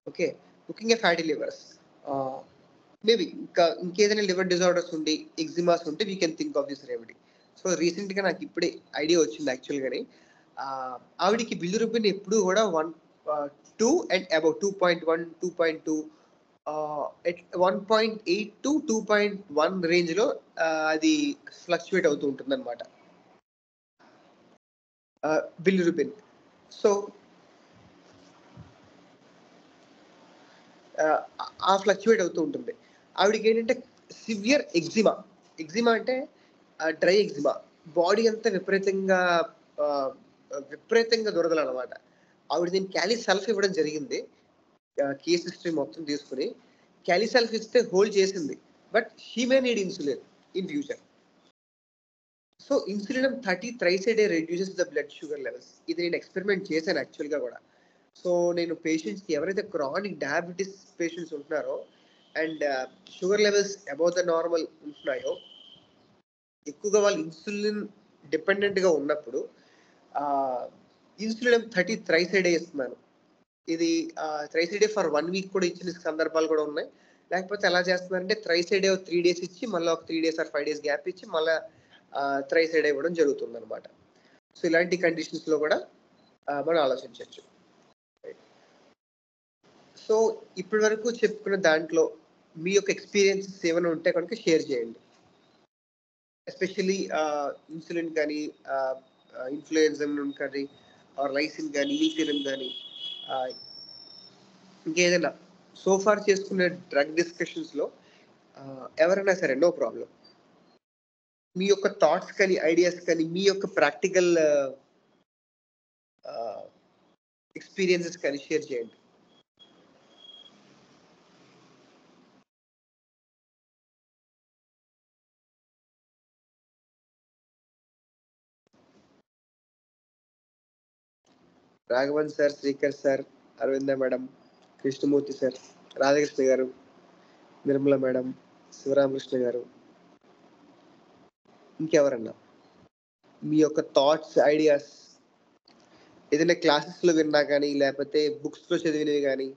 ఓకే, ముఖ్యంగా ఫ్యాటీ లివర్స్. మేబీ ఇంకేదైనా లివర్ డిజార్డర్స్ ఉండి ఎగ్జిమాస్ ఉంటే we can think of this remedy. So రీసెంట్గా నాకు ఇప్పుడే ఐడియా వచ్చింది యాక్చువల్గానే. ఆవిడికి బిల్లురుబిన్ ఎప్పుడు కూడా 2 అండ్ అబౌవ్ 2.1, 2.2, 1.8 టు 2.1 రేంజ్లో అది ఫ్లక్చువేట్ అవుతూ ఉంటుంది అనమాట బిల్లురుబిన్. సో ఆ ఫ్లక్చువేట్ అవుతూ ఉంటుంది. ఆవిడకి ఏంటంటే సివియర్ ఎగ్జిమా. ఎగ్జిమా అంటే డ్రై ఎగ్జిమా, బాడీ అంతా విపరీతంగా దురదలు అనమాట. ఆవిడ నేను క్యాలిసల్ఫ్ ఇవ్వడం జరిగింది. కేస్ హిస్టరీ మొత్తం తీసుకుని క్యాలిసల్ఫ్ ఇస్తే హోల్డ్ చేసింది. But she may need insulin in future. So insulin 30 thrice a day reduces the blood sugar levels. ఇది నేను ఎక్స్పెరిమెంట్ చేశాను యాక్చువల్గా కూడా. సో నేను పేషెంట్స్కి ఎవరైతే క్రానిక్ డయాబెటీస్ పేషెంట్స్ ఉంటున్నారో and sugar levels above the normal ఉంటున్నాయో, ఎక్కువగా వాళ్ళు ఇన్సులిన్ డిపెండెంట్గా ఉన్నప్పుడు ఇన్సులిన్ 30 thrice a day ఇస్తున్నాను. ఇది thrice a day for 1 week కూడా ఇచ్చిన సందర్భాలు కూడా ఉన్నాయి. లేకపోతే ఎలా చేస్తున్నారంటే thrice a day 3 days ఇచ్చి మళ్ళీ ఒక 3 days ఆర్ 5 days గ్యాప్ ఇచ్చి మళ్ళీ thrice a day ఇవ్వడం జరుగుతుంది అనమాట. సో ఇలాంటి కండిషన్స్లో కూడా మనం ఆలోచించవచ్చు. సో ఇప్పటి వరకు చెప్పుకున్న దాంట్లో మీ యొక్క ఎక్స్పీరియన్సెస్ ఏమైనా ఉంటే కనుక షేర్ చేయండి. ఎస్పెషల్లీ ఇన్సులిన్ కానీ, ఇన్ఫ్లుయెన్జన్ కానీ, ఆర్ లైసిన్ కానీ, ఈథిలిన్ కానీ, ఇంకేదైనా సోఫార్ చేసుకునే డ్రగ్ డిస్కషన్స్లో ఎవరైనా సరే నో ప్రాబ్లం. మీ యొక్క థాట్స్ కానీ, ఐడియాస్ కానీ, మీ యొక్క ప్రాక్టికల్ ఎక్స్పీరియన్సెస్ కానీ షేర్ చేయండి. Raghavan sir, Srikar sir, Aravinda madam, Krishnamurthy sir, Radhakrishna గారు, నిర్మల మేడం, శివరామకృష్ణ గారు, ఇంకెవరన్నా మీ యొక్క థాట్స్, ఐడియాస్ ఏదైనా క్లాసెస్లో విన్నా కానీ, లేకపోతే బుక్స్లో చదివినవి కానీ,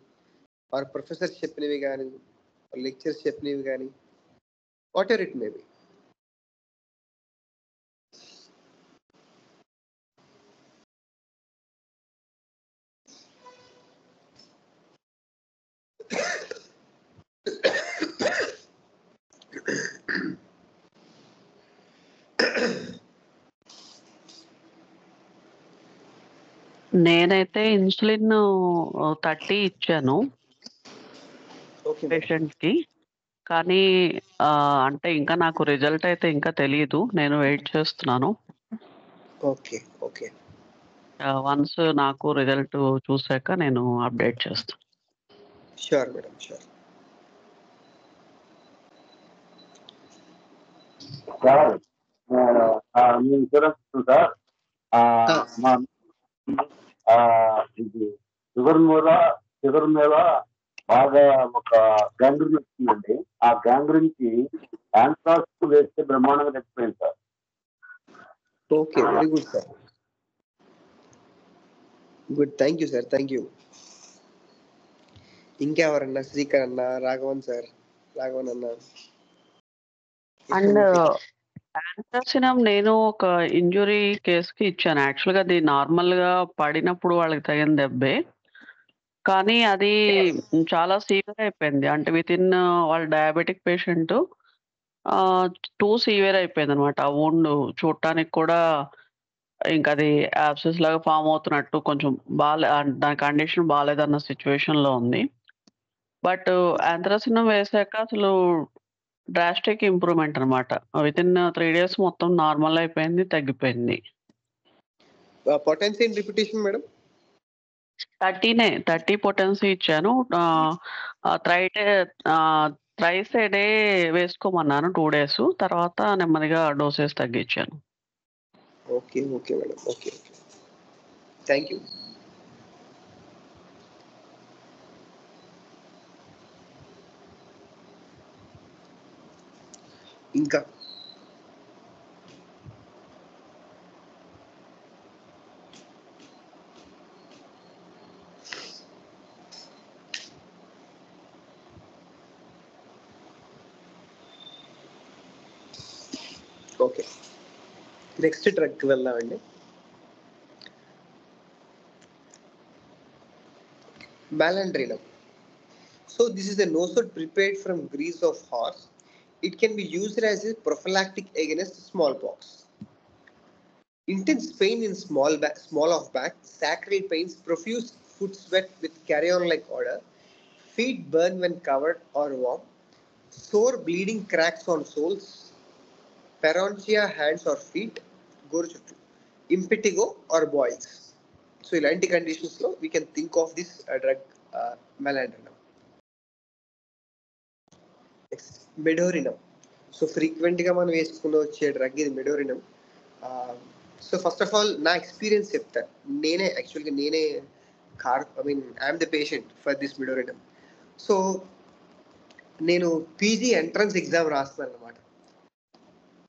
వారి ప్రొఫెసర్స్ చెప్పినవి కానీ, లెక్చర్స్ చెప్పినవి కానీ, what ever it may be. నేనైతే ఇన్సులిన్ 30 ఇచ్చాను పేషెంట్‌కి. కానీ అంటే ఇంకా నాకు రిజల్ట్ అయితే ఇంకా తెలీదు. నేను వెయిట్ చేస్తున్నాను. Okay, okay. వన్స్ నాకు రిజల్ట్ చూసాక నేను అప్డేట్ చేస్తాను. Sure madam, sure. సార్ మీ ఇన్సూరెన్స్ సార్ మా ఇది షుగర్ మీద బాగా ఒక గ్యాంగ్రీన్ వచ్చిందండి. ఆ గ్యాంగ్రీన్ కి యాంథ్రాక్స్ వేస్తే బ్రహ్మాండంగా తెచ్చిపోయింది sir. Okay, very good sir. Good, thank you sir, thank you. ఇంకెవరన్నా? శ్రీకర్ అన్న, రాఘవన్ సార్, రాఘవన్ అన్న. అండ్ యాంథ్రాసినమ్ నేను ఒక ఇంజురీ కేస్‌కి ఇచ్చాను. యాక్చువల్‌గా అది నార్మల్‌గా పడినప్పుడు వాళ్ళకి తగిన దెబ్బే. కానీ అది చాలా సివియర్ అయిపోయింది. అంటే వితిన్ వాళ్ళ డయాబెటిక్ పేషెంట్ టూ సివియర్ అయిపోయిందనమాట. ఆ వూండ్ చూడటానికి కూడా ఇంకది యాబ్సెస్ లాగా ఫార్మ్ అవుతున్నట్టు కొంచెం దాని కండిషన్ బాలేదన్న సిట్యుయేషన్‌లో ఉంది. బట్ యాంథ్రాసినమ్ వేసాక అసలు డ్రాస్టిక్ ఇంప్రూవ్‌మెంట్ అనమాట. వితిన్ 3 డేస్ మొత్తం నార్మల్ అయిపోయింది, తగ్గిపోయింది. Potency and repetition madam? 30 potency ఇచ్చాను. థ్రైస్ ఏ డే వేసుకోమన్నాను 2 డేస్. తర్వాత నెమ్మదిగా డోసెస్ తగ్గించాను. Okay, okay madam, okay, okay. Thank you. ఇంకా ఓకే, నెక్స్ట్ డ్రగ్ వెళ్దామండి. Malandrinum. So this is a nosode prepared from grease of horse. It can be used as a prophylactic against smallpox. Intense pain in small of back, sacral pains, profuse foot sweat with carrion-like odor, feet burn when covered or warm, sore bleeding cracks on soles, peronchia hands or feet, goru chuttu, impetigo or boils. So ilanti conditions lo we can think of this drug Malandrinum. Next medorrhinum. So ఫ్రీక్వెంట్గా మనం వేసుకుని వచ్చే drug ఇది medorrhinum. So first of all నా experience చెప్తాను. నేనే I'm the patient for this medorrhinum. So నేను PG entrance exam రాస్తున్నాను అనమాట.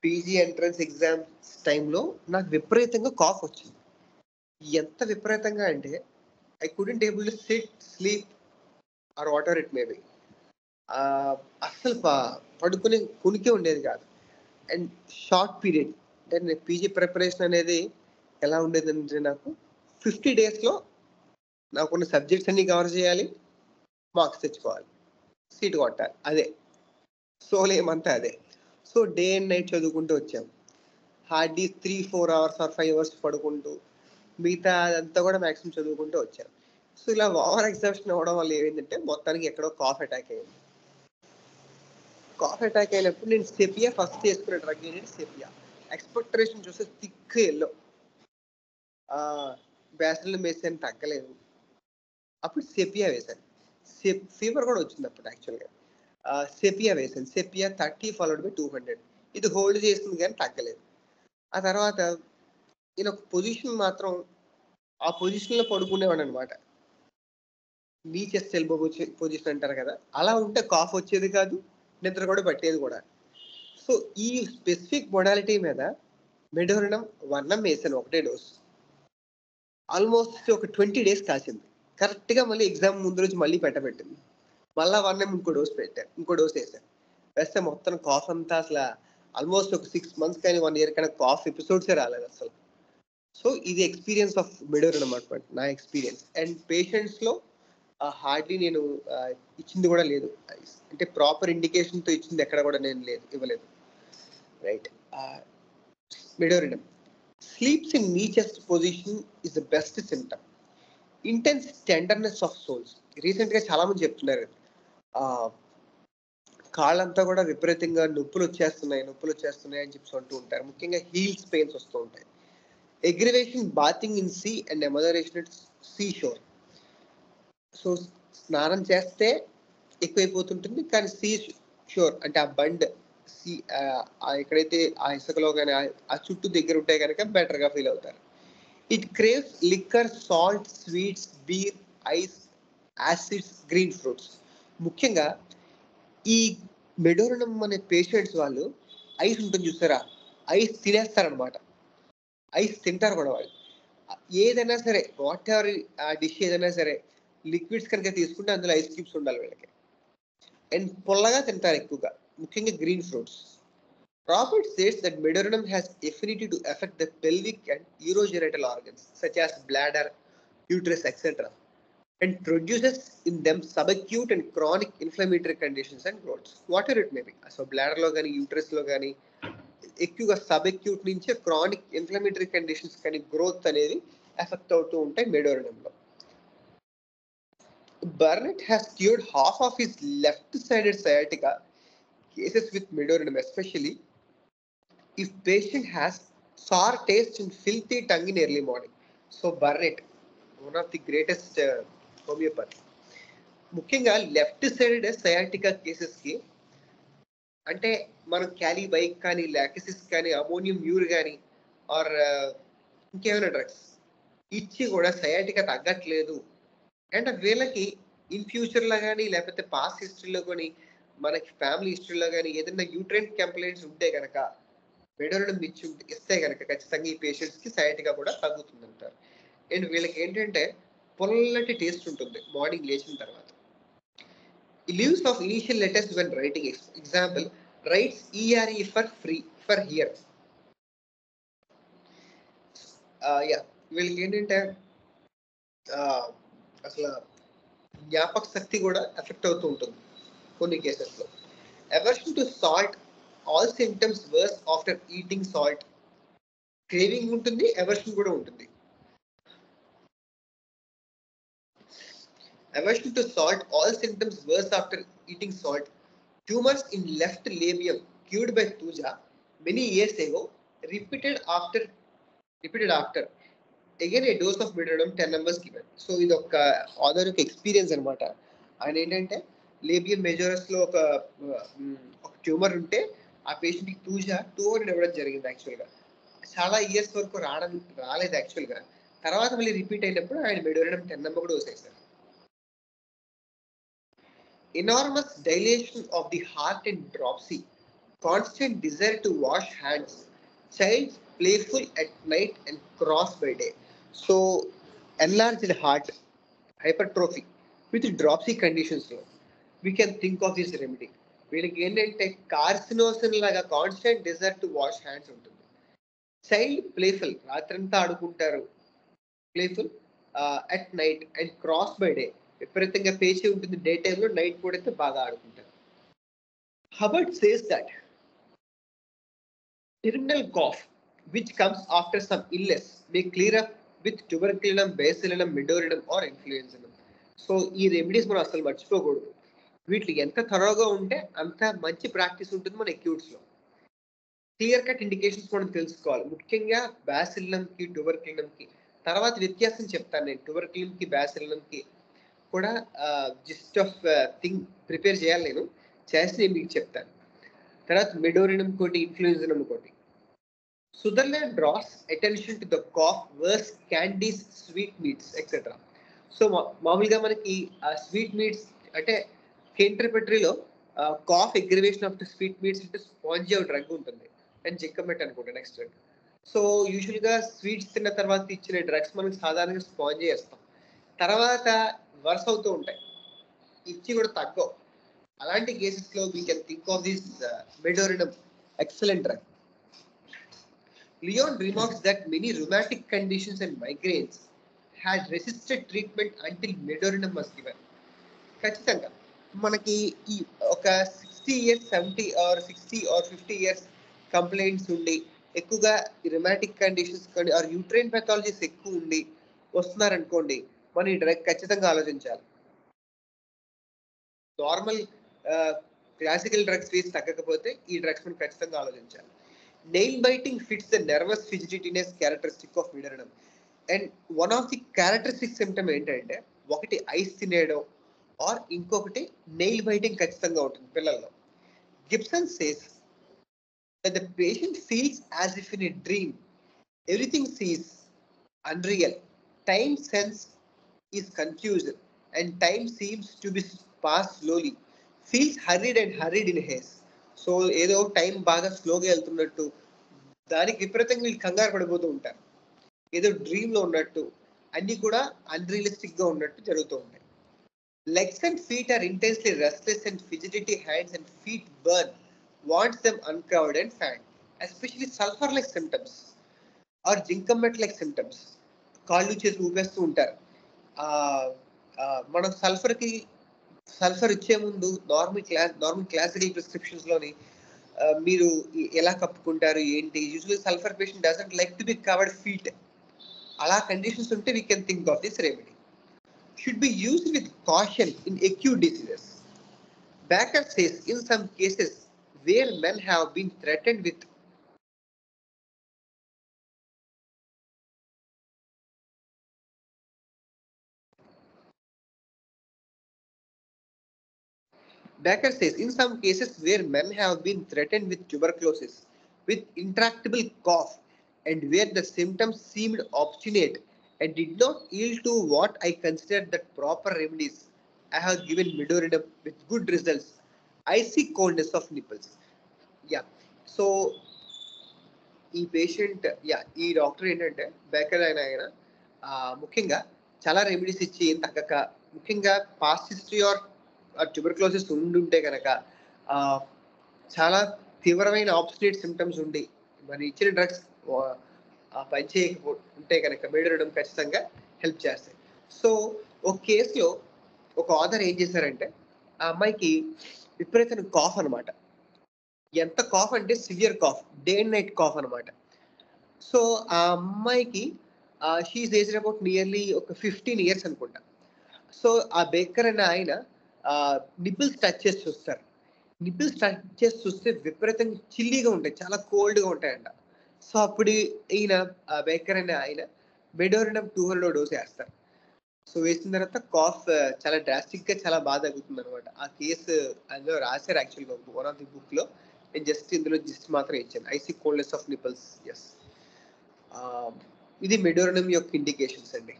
పీజీ ఎంట్రన్స్ ఎగ్జామ్స్ టైంలో నాకు విపరీతంగా కాఫ్ వచ్చింది. ఎంత విపరీతంగా అంటే I couldn't able to SIT, sleep are whatever it may be. అస్సలు పడుకుని కునికే ఉండేది కాదు. అండ్ షార్ట్ పీరియడ్ అంటే నేను పీజీ ప్రిపరేషన్ అనేది ఎలా ఉండేది అంటే నాకు 50 daysలో నాకున్న సబ్జెక్ట్స్ అన్ని కవర్ చేయాలి, మార్క్స్ తెచ్చుకోవాలి, సీట్ కొట్టాలి, అదే సోల్ ఏమంతా అదే. సో డే అండ్ నైట్ చదువుకుంటూ వచ్చాం. హార్డ్లీ 3-4 hours or 5 hours పడుకుంటూ మిగతా అదంతా కూడా మ్యాక్సిమం చదువుకుంటూ వచ్చాం. సో ఇలా ఓవర్ ఎగ్జామ్షన్ అవ్వడం వల్ల ఏమైందంటే మొత్తానికి ఎక్కడో కాఫ్ అటాక్ అయింది. కాఫ్ అటాక్ అయినప్పుడు నేను సెపియా ఫస్ట్ చేసుకునే డ్రగ్ ఏంటంటే సెపియా. ఎక్స్పెక్టేషన్ చూస్తే థిక్ ఎల్లో, బ్యాసిల్ మెడిసిన్ తగ్గలేదు. అప్పుడు సెపియా వేశాను. ఫీవర్ కూడా వచ్చింది అప్పుడు యాక్చువల్గా. సెపియా వేశాను. Sepia 30 followed by 200. ఇది హోల్డ్ చేసింది కానీ తగ్గలేదు. ఆ తర్వాత నేను ఒక పొజిషన్ మాత్రం ఆ పొజిషన్లో పడుకునేవాడు అనమాట. నీ చెస్ట్ ఎల్బో పొజిషన్ అంటారు కదా, అలా ఉంటే కాఫ్ వచ్చేది కాదు, నిద్ర కూడా పట్టేది కూడా. సో ఈ స్పెసిఫిక్ మొడాలిటీ మీద మెడోరినం 1 వేసాను, ఒకటే డోస్. ఆల్మోస్ట్ ఒక 20 days కాసింది. కరెక్ట్గా మళ్ళీ ఎగ్జామ్ ముందు రోజు మళ్ళీ పెట్టబెట్టింది. మళ్ళీ 1 ఇంకో డోస్ పెట్టాను, ఇంకో డోస్ వేసాను. వేస్తే మొత్తం కాఫ్ అంతా అసలు ఆల్మోస్ట్ ఒక 6 months కానీ 1 year కానీ కాఫ్ ఎపిసోడ్సే రాలేదు అసలు. సో ఇది ఎక్స్పీరియన్స్ ఆఫ్ మెడోరినం అనమాట, నా ఎక్స్పీరియన్స్. అండ్ పేషెంట్స్లో హార్డ్లీ నేను ఇచ్చింది కూడా లేదు, అంటే ప్రాపర్ ఇండికేషన్తో ఇచ్చింది ఎక్కడ కూడా నేను ఇవ్వలేదు. రైట్. మెడోరినం స్లీప్స్ ఇన్ నీ chest position is the best symptom. Intense tenderness of souls. రీసెంట్గా చాలా మంది చెప్తున్నారు కాళ్ళంతా కూడా విపరీతంగా నొప్పులు వచ్చేస్తున్నాయి అని చెప్పి అంటూ ఉంటారు. ముఖ్యంగా హీల్స్ పెయిన్స్ వస్తూ ఉంటాయి. Aggravation bathing in sea and amelioration it sea shore. So స్నానం చేస్తే ఎక్కువైపోతుంటుంది, కానీ సీ షోర్ అంటే ఆ బండ్ సీ ఎక్కడైతే ఆ ఇసుకలో కానీ ఆ చుట్టూ దగ్గర ఉంటే కనుక బెటర్గా ఫీల్ అవుతారు. It craves liquor, salt, sweets, beer, ice, acids, green fruits. ముఖ్యంగా ఈ మెడోరినం అనే పేషెంట్స్ వాళ్ళు ఐస్ ఉంటుంది చూస్తారా, ఐస్ తినేస్తారనమాట. ఐస్ తింటారు కూడా వాళ్ళు. ఏదైనా సరే, వాట్ ఎవర్ ఆ డిష్ ఏదైనా సరే, లిక్విడ్స్ కనుక తీసుకుంటే అందులో ఐస్ క్యూబ్స్ ఉండాలి వీళ్ళకి. అండ్ పుల్లగా తింటారు ఎక్కువగా, ముఖ్యంగా green fruits. Robert says that medorinum has affinity to affect the pelvic and urogenital organs such as bladder, uterus, etc. and produces in them subacute and chronic inflammatory conditions and growths, whatever it may be. So bladder lo gaani, uterus lo gaani ఎక్కువగా subacute నుంచి chronic inflammatory conditions కానీ growth అనేది effect అవుతూ ఉంటాయి మెడోరినంలో. Burnett has cured half of his left-sided sciatica cases with medorinum, especially if patient has sour taste and filthy tongue in early morning. So Burnett, one of the greatest homeopaths. ముఖ్యంగా left sided sciatica కేసెస్కి అంటే మనం క్యాలీ bike కానీ, లాక్సిస్ కానీ, ammonium Muir కానీ are ఇంకేమైనా drugs ఇచ్చి కూడా sciatica తగ్గట్లేదు అండ్ వీళ్ళకి ఇన్ ఫ్యూచర్లో కానీ లేకపోతే పాస్ట్ హిస్టరీలో కానీ మనకి ఫ్యామిలీ హిస్టరీలో కానీ ఏదైనా యూట్రైన్ కంప్లైంట్స్ ఉంటే కనుక మెడోరినం ఇస్తే కనుక ఖచ్చితంగా ఈ పేషెంట్స్కి సయాటికా కూడా తగ్గుతుందంటారు. అండ్ వీళ్ళకి ఏంటంటే పొల్లటి టేస్ట్ ఉంటుంది మార్నింగ్ లేచిన తర్వాత. Leaves of initial letters when writing. Example, writes ERE for free, for here. Yeah వీళ్ళకి ఏంటంటే అసలు జ్ఞాపక శక్తి కూడా ఎఫెక్ట్ అవుతూ ఉంటుంది కొన్ని కేసెస్లో. Aversion to salt, all symptoms worse after eating salt. Craving ఉంటుంది, అవర్షన్ కూడా ఉంటుంది. Aversion to salt, all symptoms worse after eating salt. Tumors in left labium cured by Tuja many years ago, repeated after. Again, a dose of Midodum 10 numbers given. So, ఇది ఒక author యొక్క experience అనమాట. ఆయన ఏంటంటే labium మెజోరస్లో ఒక tumour ఉంటే ఆ పేషెంట్కి Tuja 200 ఇవ్వడం జరిగింది యాక్చువల్గా. చాలా ఇయర్స్ వరకు రాలేదు యాక్చువల్గా. తర్వాత మళ్ళీ రిపీట్ అయినప్పుడు ఆయన మెడోరిడం 10 నెంబర్ కూడా వేసేసారు. Enormous dilation of the heart and dropsy, constant desire to wash hands, child playful at night and cross by day. So, enlarged heart, hypertrophy with dropsy conditions, we can think of this remedy. వీళ్ళకి ఏంటంటే కార్సినోసిన్ లాగా constant desire to wash hands ఉంటుంది. Child playful, రాత్రంతా ఆడుకుంటారు, playful at night and cross by day, విపరీతంగా పేచి ఉంటుంది day టైంలో, నైట్ పూట అయితే బాగా ఆడుకుంటారు. Hubbard says that terminal cough which comes after some illness may clear up with tuberculum, bacillum, midodinum or influenza. So ఈ రెమెడీస్ మనం అసలు మర్చిపోకూడదు. వీటికి ఎంత థరోగా ఉంటే అంత మంచి ప్రాక్టీస్ ఉంటుంది మన అక్యూట్స్లో. క్లియర్ కట్ ఇండికేషన్స్ మనం తెలుసుకోవాలి, ముఖ్యంగా బ్యాసిల్లంకి ట్యూబర్క్యులంకి. తర్వాత వ్యత్యాసం చెప్తాను నేను, ట్యూబర్క్యులంకి బ్యాసిల్లంకి కూడా జిస్ట్ ఆఫ్ థింగ్ ప్రిపేర్ చేయాలి, నేను చేసి నేను మీకు చెప్తాను. తర్వాత మెడోరినం కోటి, ఇన్ఫ్లుయెన్జనం కోటి. Sutherland draws attention to the cough, worse candies, sweetmeats etcetera. So మామూలుగా మనకి స్వీట్ మీట్స్ అంటే కేంట్రపెటరీలో cough aggravation of the sweetmeats అంటే స్పాంజియో డ్రగ్ ఉంటుంది అండ్ జింకమెట్ అనుకుంటా నెక్స్ట్ డ్రగ్. సో యూజువల్గా స్వీట్స్ తిన్న తర్వాత ఇచ్చిన డ్రగ్స్ మనం సాధారణంగా స్పాంజ్ చేస్తాం, తర్వాత వర్స్ అవుతూ ఉంటాయి, ఇచ్చి కూడా తగ్గవు. అలాంటి కేసెస్లో we can think of this medorrhinum, excellent drug. Leon remarks that many rheumatic conditions and migraines had resisted treatment until medorrhinum was given. ఖచ్చితంగా మనకి ఈ ఒక 60 years 70 or 60 or 50 years complaints ఉండి ఎక్కువగా రిమాటిక్ కండిషన్స్ కానీ ఆర్ యూట్రైన్ పెథాలజీస్ ఎక్కువ ఉండి వస్తున్నారనుకోండి, మనం ఈ డ్రగ్ ఖచ్చితంగా ఆలోచించాలి. నార్మల్ క్లాసికల్ డ్రగ్స్ ఫీజు తగ్గకపోతే ఈ డ్రగ్స్ మనం ఖచ్చితంగా ఆలోచించాలి. Nail biting fits the nervous fidgetiness characteristic of medorrhinum. And one of the characteristic symptom ఏంటంటే ఒకటి ఐస్ తినేయడం ఆర్ ఇంకొకటి నెయిల్ బైటింగ్ ఖచ్చితంగా ఉంటుంది పిల్లల్లో. Gibson says that the patient feels as if in a dream, everything seems unreal, time sense is confused and time seems to be passed slowly, feels hurried in haste. So ఏదో time బాగా స్లోగా వెళ్తున్నట్టు, దానికి విపరీతంగా వీళ్ళు కంగారు పడిపోతూ ఉంటారు, ఏదో డ్రీమ్లో ఉన్నట్టు, అన్నీ కూడా అన్రియలిస్టిక్గా ఉన్నట్టు జరుగుతూ ఉంటాయి. Legs and feet are intensely restless and fidgety, hands and feet burn, wants them uncovered and fanned, especially sulfur-like symptoms or జింకమెట్-like symptoms. కాళ్ళు చేసి ఊపేస్తూ ఉంటారు. మనం సల్ఫర్ ఇచ్చే ముందు నార్మల్ క్లాసికల్ ప్రిస్క్రిప్షన్స్లోని మీరు ఎలా కప్పుకుంటారు ఏంటి, usually sulphur patient doesn't like to be covered feet. అలా కండిషన్స్ ఉంటే we can think of this remedy. Should be used with caution in acute diseases. Becker says in some cases where men have been threatened with tuberculosis with intractable cough and where the symptoms seemed obstinate and did not yield to what I considered the proper remedies, I have given medoridum with good results. Icy coldness of nipples. Yeah. So, ఈ patient ఈ doctor ఏంటంటే baker ఆయన ముఖ్యంగా చాలా remedies ఇచ్చి ఏం తగ్గక, ముఖ్యంగా past history or tuberculosis ఉండుంటే కనుక చాలా తీవ్రమైన ఆబ్స్టినేట్ సిమ్టమ్స్ ఉండి మరి ఇచ్చిన డ్రగ్స్ ఆ పని చేయకపోతే కనుక మెడోరినం ఖచ్చితంగా హెల్ప్ చేస్తాయి. సో ఒక కేసులో ఒక ఆథర్ ఏం చేశారంటే ఆ అమ్మాయికి విపరీతమైన కాఫ్ అనమాట. ఎంత కాఫ్ అంటే severe cough, day and night cough అనమాట. సో ఆ అమ్మాయికి షీఈస్ ఏజ్డ్ అబౌట్ నియర్లీ ఒక 15 ఇయర్స్ అనుకుంటా. సో ఆ బేకర్ అనే ఆయన నిప్పుల్స్ టచ్ చేసి చూస్తారు. నిప్పుల్స్ టచ్ చేసి చూస్తే విపరీతంగా చిల్లీగా ఉంటాయి, చాలా కోల్డ్గా ఉంటాయంట. సో అప్పుడు ఈయన బేకర్ అనే ఆయన మెడోరినం 200 డోస్ వేస్తారు. సో వేసిన తర్వాత కాఫ్ చాలా డ్రాస్టిక్ గా చాలా బాగా తగ్గుతుంది అనమాట. ఆ కేసు అందులో రాశారు యాక్చువల్గా వన్ ఆఫ్ ది బుక్ లో. నేను జస్ట్ ఇందులో మాత్రం ఇచ్చాను. Icy coldness of nipples. Yes, ఇది మెడోరినం యొక్క ఇండికేషన్స్ అండి.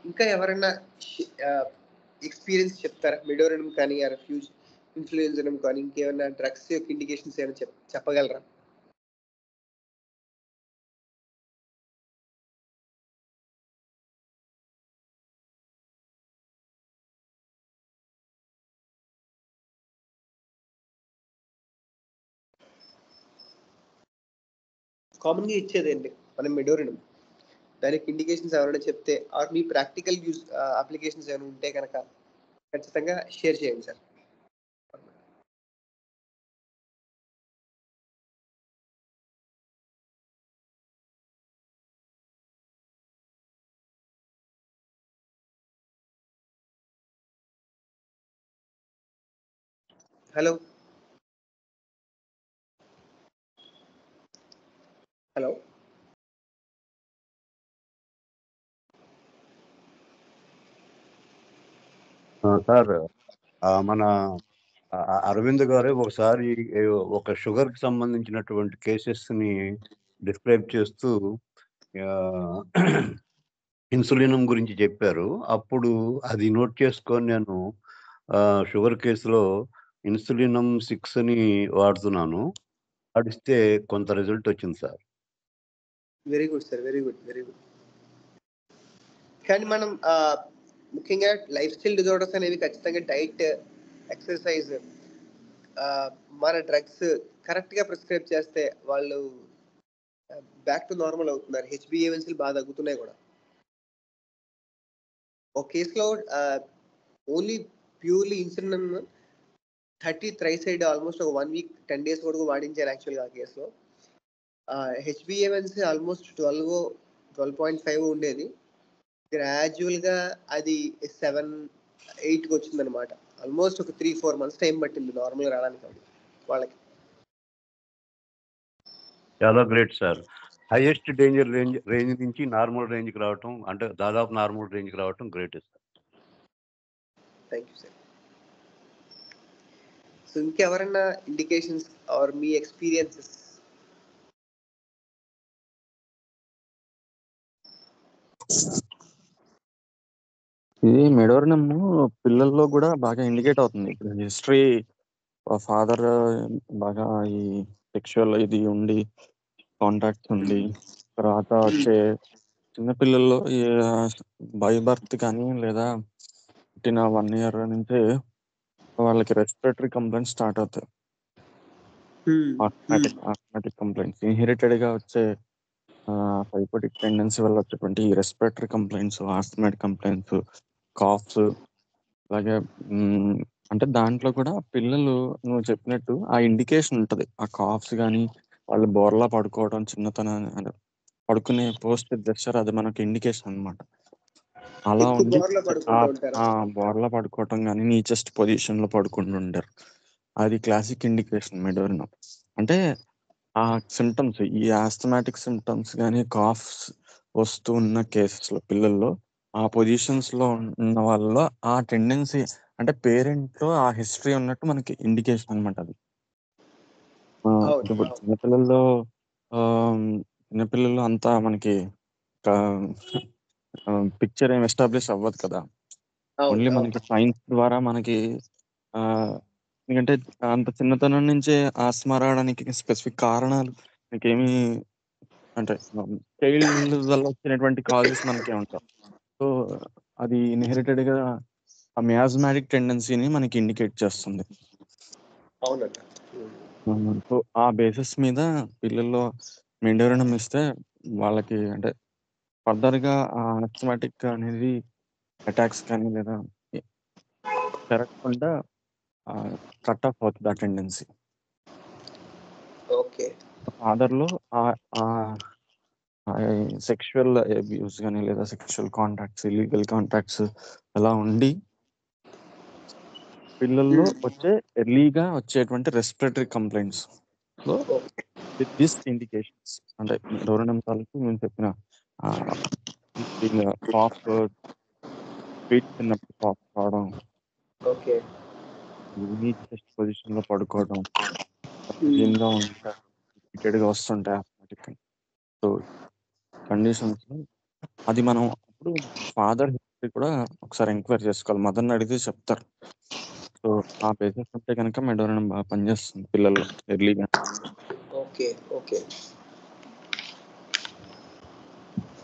ఇంకా ఎవరైనా ఎక్స్పీరియన్స్ చెప్తారా మెడోరినం కానీ రెఫ్యూజ్ ఇన్ఫ్లుయెన్జరం కానీ ఇంకేమైనా డ్రగ్స్ యొక్క ఇండికేషన్స్ ఏమైనా చెప్పగలరా? కామన్గా ఇచ్చేదండి మనం మెడోరినం. దానికి ఇండికేషన్స్ ఎవరైనా చెప్తే ఆర్ మీ ప్రాక్టికల్ యూజ్ అప్లికేషన్స్ ఏమైనా ఉంటే కనుక ఖచ్చితంగా షేర్ చేయండి సార్. హలో హలో సార్, మన అరవింద్ గారు ఒకసారి ఒక షుగర్ కి సంబంధించినటువంటి కేసెస్ ని డిస్క్రైబ్ చేస్తూ ఇన్సులినం గురించి చెప్పారు. అప్పుడు అది నోట్ చేసుకొని నేను షుగర్ కేసులో ఇన్సులినం 6 అని వాడుతున్నాను. వాడిస్తే కొంత రిజల్ట్ వచ్చింది sir. Very good sir, very good, very good. కానీ మనం ముఖ్యంగా లైఫ్ స్టైల్ డిజార్డర్స్ అనేవి ఖచ్చితంగా డైట్, ఎక్సర్సైజ్, మన డ్రగ్స్ కరెక్ట్గా ప్రిస్క్రైబ్ చేస్తే వాళ్ళు బ్యాక్ టు నార్మల్ అవుతున్నారు. హెచ్బిఏవన్సీలు బాగా తగ్గుతున్నాయి కూడా. ఒక కేసులో ఓన్లీ ప్యూర్లీ ఇన్సులిన్ 30 థ్రైసైడ్ ఆల్మోస్ట్ ఒక 1 వీక్ 10 days వరకు వాడించారు యాక్చువల్గా ఆ కేసులో. హెచ్బిఏవన్సీ ఆల్మోస్ట్ 12.5 ఉండేది. గ్రాడ్యువల్గా అది 7-8కి వచ్చిందనమాట. ఆల్మోస్ట్ ఒక 3-4 months టైం పట్టింది నార్మల్గా రావడానికి వాళ్ళకి. చాలా great sir. Highest danger range నుంచి నార్మల్ రేంజ్కి రావటం, అంటే దాదాపు నార్మల్ రేంజ్కి రావటం great sir. Thank you sir. So ఇంకెవరైనా ఇండికేషన్స్ ఆర్ మీ ఎక్స్పీరియన్సెస్? ఇది మెడోరినం పిల్లల్లో కూడా బాగా ఇండికేట్ అవుతుంది. ఇప్పుడు హిస్టరీ ఫాదర్ బాగా ఈ సెక్షువల్ ఇది ఉండి కాంటాక్ట్స్ ఉండి, తర్వాత వచ్చే చిన్నపిల్లల్లో బై బర్త్ కానీ లేదా పుట్టిన 1 year నుంచే వాళ్ళకి రెస్పిరేటరీ కంప్లైంట్స్ స్టార్ట్ అవుతాయి. ఆస్మాటిక్ కంప్లైంట్స్ ఇన్హెరిటెడ్ గా వచ్చే హైపోటిక్ టెండెన్సీ వల్ల వచ్చేటువంటి respiratory complaints, osmotic complaints, calves, అలాగే అంటే దాంట్లో కూడా పిల్లలు నువ్వు చెప్పినట్టు ఆ ఇండికేషన్ ఉంటది. ఆ కాఫ్స్ కానీ వాళ్ళు బోర్లా పడుకోవడం, చిన్నతనం అంటే పడుకునే పోస్ట్ జెస్చర్, అది మనకి ఇండికేషన్ అన్నమాట. అలా ఉండి బోర్లా పడుకోవటం కానీ నీచెస్ట్ పొజిషన్ లో పడుకుంటుంటారు. అది క్లాసిక్ ఇండికేషన్ మెడోరినం. అంటే ఆ సిమ్టమ్స్, ఈ ఆస్థమాటిక్ సిమ్టమ్స్ కానీ కాఫ్స్ వస్తూ ఉన్న కేసెస్ లో పిల్లల్లో ఆ పొజిషన్స్ లో ఉన్న వాళ్ళలో ఆ టెండెన్సీ అంటే పేరెంట్ లో ఆ హిస్టరీ ఉన్నట్టు మనకి ఇండికేషన్ అనమాట. అది ఇప్పుడు చిన్నపిల్లల్లో అంతా మనకి పిక్చర్ ఏం ఎస్టాబ్లిష్ అవ్వదు కదా. ఓన్లీ మనకి సైన్స్ ద్వారా మనకి ఎందుకంటే అంత చిన్నతనం నుంచే ఆస్మా రావడానికి స్పెసిఫిక్ కారణాలు మనకేమి అంటే చైల్డ్ వల్ల వచ్చినటువంటి కాజెస్ మనకే ఉంటాయి. సో అది ఇన్హెరిటెడ్ గా ఆ మియాస్మాటిక్ టెండెన్సీని మనకి ఇండికేట్ చేస్తుంది. అవునండి. సో ఆ బేసిస్ మీద పిల్లల్లో మెండోరినం ఇస్తే వాళ్ళకి అంటే ఫర్దర్‌గా ఆస్మాటిక్ అనేది అటాక్స్ కానీ లేదా పెరగకుండా కట్ ఆఫ్ అవుతది ఆ టెండెన్సీ. ఓకే. ఫాదర్‌లో ఆహ్, ఆహ్, సెక్షువల్ అబ్యూస్ గాని లేదా సెక్షువల్ కాంటాక్ట్స్, ఇల్లీగల్ కాంటాక్ట్స్ అలా ఉండి పిల్లల్లో ఎర్లీగా వచ్చేటువంటి రెస్పిరేటరీ కంప్లెయింట్స్‌లో విత్ దిస్ ఇండికేషన్స్ అంటే డోరనం తాలూకు నేను చెప్పిన ఆహ్, కాఫ్, ఫీట్ తిన్నప్పుడు కాఫ్ రావడం, ఓకే. యూని చెస్ట్ పొజిషన్‌లో పడుకోవడం, క్లీన్‌గా ఉంటాయి, రిపీటెడ్‌గా వస్తుంటాయి ఆస్మాటిక్. సో, కండిషన్స్‌లో అది మనం అప్పుడు ఫాదర్ హిస్టరీ కూడా ఒకసారి ఎంక్వైరీ చేసుకోవాలి. మదర్‌ని అడిగితే చెప్తారు. సో, ఆ బేసిస్ ఉంటే గనక మెడోరినం బాగా పనిచేస్తుంది పిల్లల్లో ఎర్లీగా. ఓకే. ఓకే.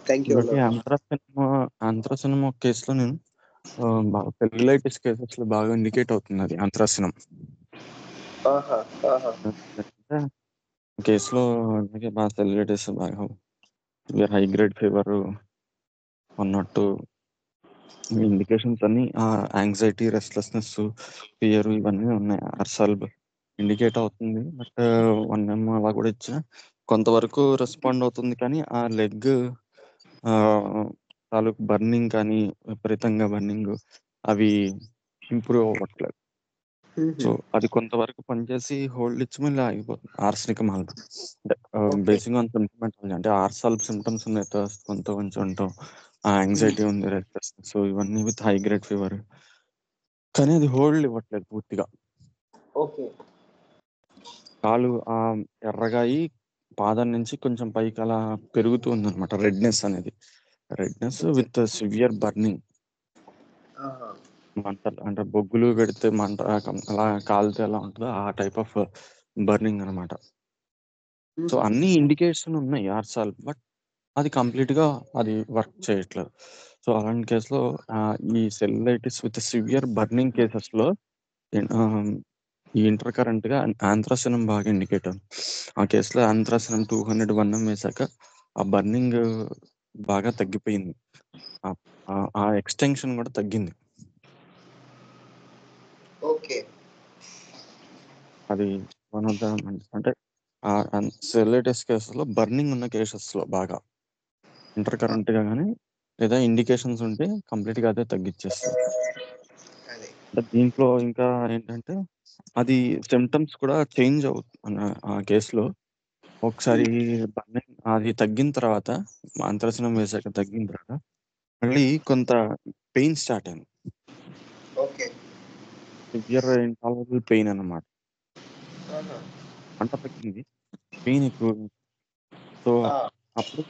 థ్యాంక్ యూ ఇంకోటి అన్న. ఆంథ్రాసినమ్ ఒక కేసులో నేను బాగా సెల్యులైటిస్ కేసెస్‌లో బాగా ఇండికేట్ అవుతుంది అది ఆంథ్రాసినమ్. ఆహా! ఆహా! అంటే కేసులో అందుకే బాగా సెల్యులైటిస్ బాగా హై గ్రేడ్ ఫీవర్ ఉన్నట్టు ఇండికేషన్స్ అన్నీ యాంగ్జైటీ, రెస్ట్‌లెస్‌నెస్, ఫియర్ ఇవన్నీ ఉన్నాయి. అర్సల్బ్ ఇండికేట్ అవుతుంది. బట్ 1 అలా కూడా ఇచ్చినా కొంతవరకు రెస్పాండ్ అవుతుంది. కానీ ఆ లెగ్ తాలూకు బర్నింగ్ కానీ విపరీతంగా బర్నింగ్ అవి ఇంప్రూవ్ అవ్వట్లేదు. సో, అది కొంతవరకు పనిచేసి హోల్డ్ ఇచ్చి మళ్ళీ ఆగిపోతుంది. ఆర్సెనిక్ మాల్ట్ అంటే ఓకే. బేసింగ్ ఆన్ సిమ్టమాటాలజీ అంటే ఆర్సల్బ్ సిమ్టమ్స్ ఉన్నాయి. కొంచెం ఉంటాం. యాంగ్జైటీ ఉంది, రెస్ట్‌లెస్‌నెస్ ఇవన్నీ విత్ హై గ్రేడ్ ఫీవర్. కానీ అది హోల్డ్ ఇవ్వట్లేదు పూర్తిగా. ఓకే. కాలు ఎర్రగా అయ్యి పాదం నుంచి కొంచెం పైకి అలా పెరుగుతూ ఉందన్నమాట రెడ్‌నెస్ అనేది. Redness okay. With severe burning. ఆహా! మంటలు అంటే బొగ్గులు పెడితే మంట అలా కాలితే ఎలా ఉంటదో ఆ టైప్ ఆఫ్ బర్నింగ్ అనమాట. సో, అన్ని ఇండికేషన్ ఉన్నాయి ఆర్సల్బ్. బట్ అది కంప్లీట్‌గా అది వర్క్ చేయట్లేదు. సో, అలాంటి కేస్‌లో ఈ సెల్యులైటిస్ విత్ సివియర్ బర్నింగ్ కేసెస్‌లో ఈ ఇంటర్ కరెంట్‌గా ఆంథ్రాసినమ్ బాగా ఇండికేటర్. ఆ కేస్‌లో ఆంథ్రాసినమ్ 200 1 వేశాక ఆ బర్నింగ్ బాగా తగ్గిపోయింది. ఆ ఎక్స్‌టెన్షన్ కూడా తగ్గింది. ఓకే. అది వన్ ఆఫ్ ద అంటే సెల్యులైటిస్ కేసెస్‌లో బర్నింగ్ ఉన్న కేసెస్‌లో బాగా ఇంటర్ కరెంట్‌గా గాని లేదా ఇండికేషన్స్ ఉంటే కంప్లీట్‌గా అదే తగ్గిచ్చేస్తది. అదే. అంటే దీంట్లో ఇంకా ఏంటంటే అది సిమ్టమ్స్ కూడా చేంజ్ ఆ కేస్‌లో ఒకసారి బర్నింగ్ అది తగ్గిన తర్వాత ఆంథ్రాసినమ్ వేశాక తగ్గిన తర్వాత మళ్ళీ కొంత పెయిన్ స్టార్ట్ అయింది. ఓకే. సివియర్ ఇంటాలరబుల్ పెయిన్ అన్నమాట. ఆహా! మంట తగ్గింది. పెయిన్ ఎక్కువ. సో, ఆ! అప్పుడు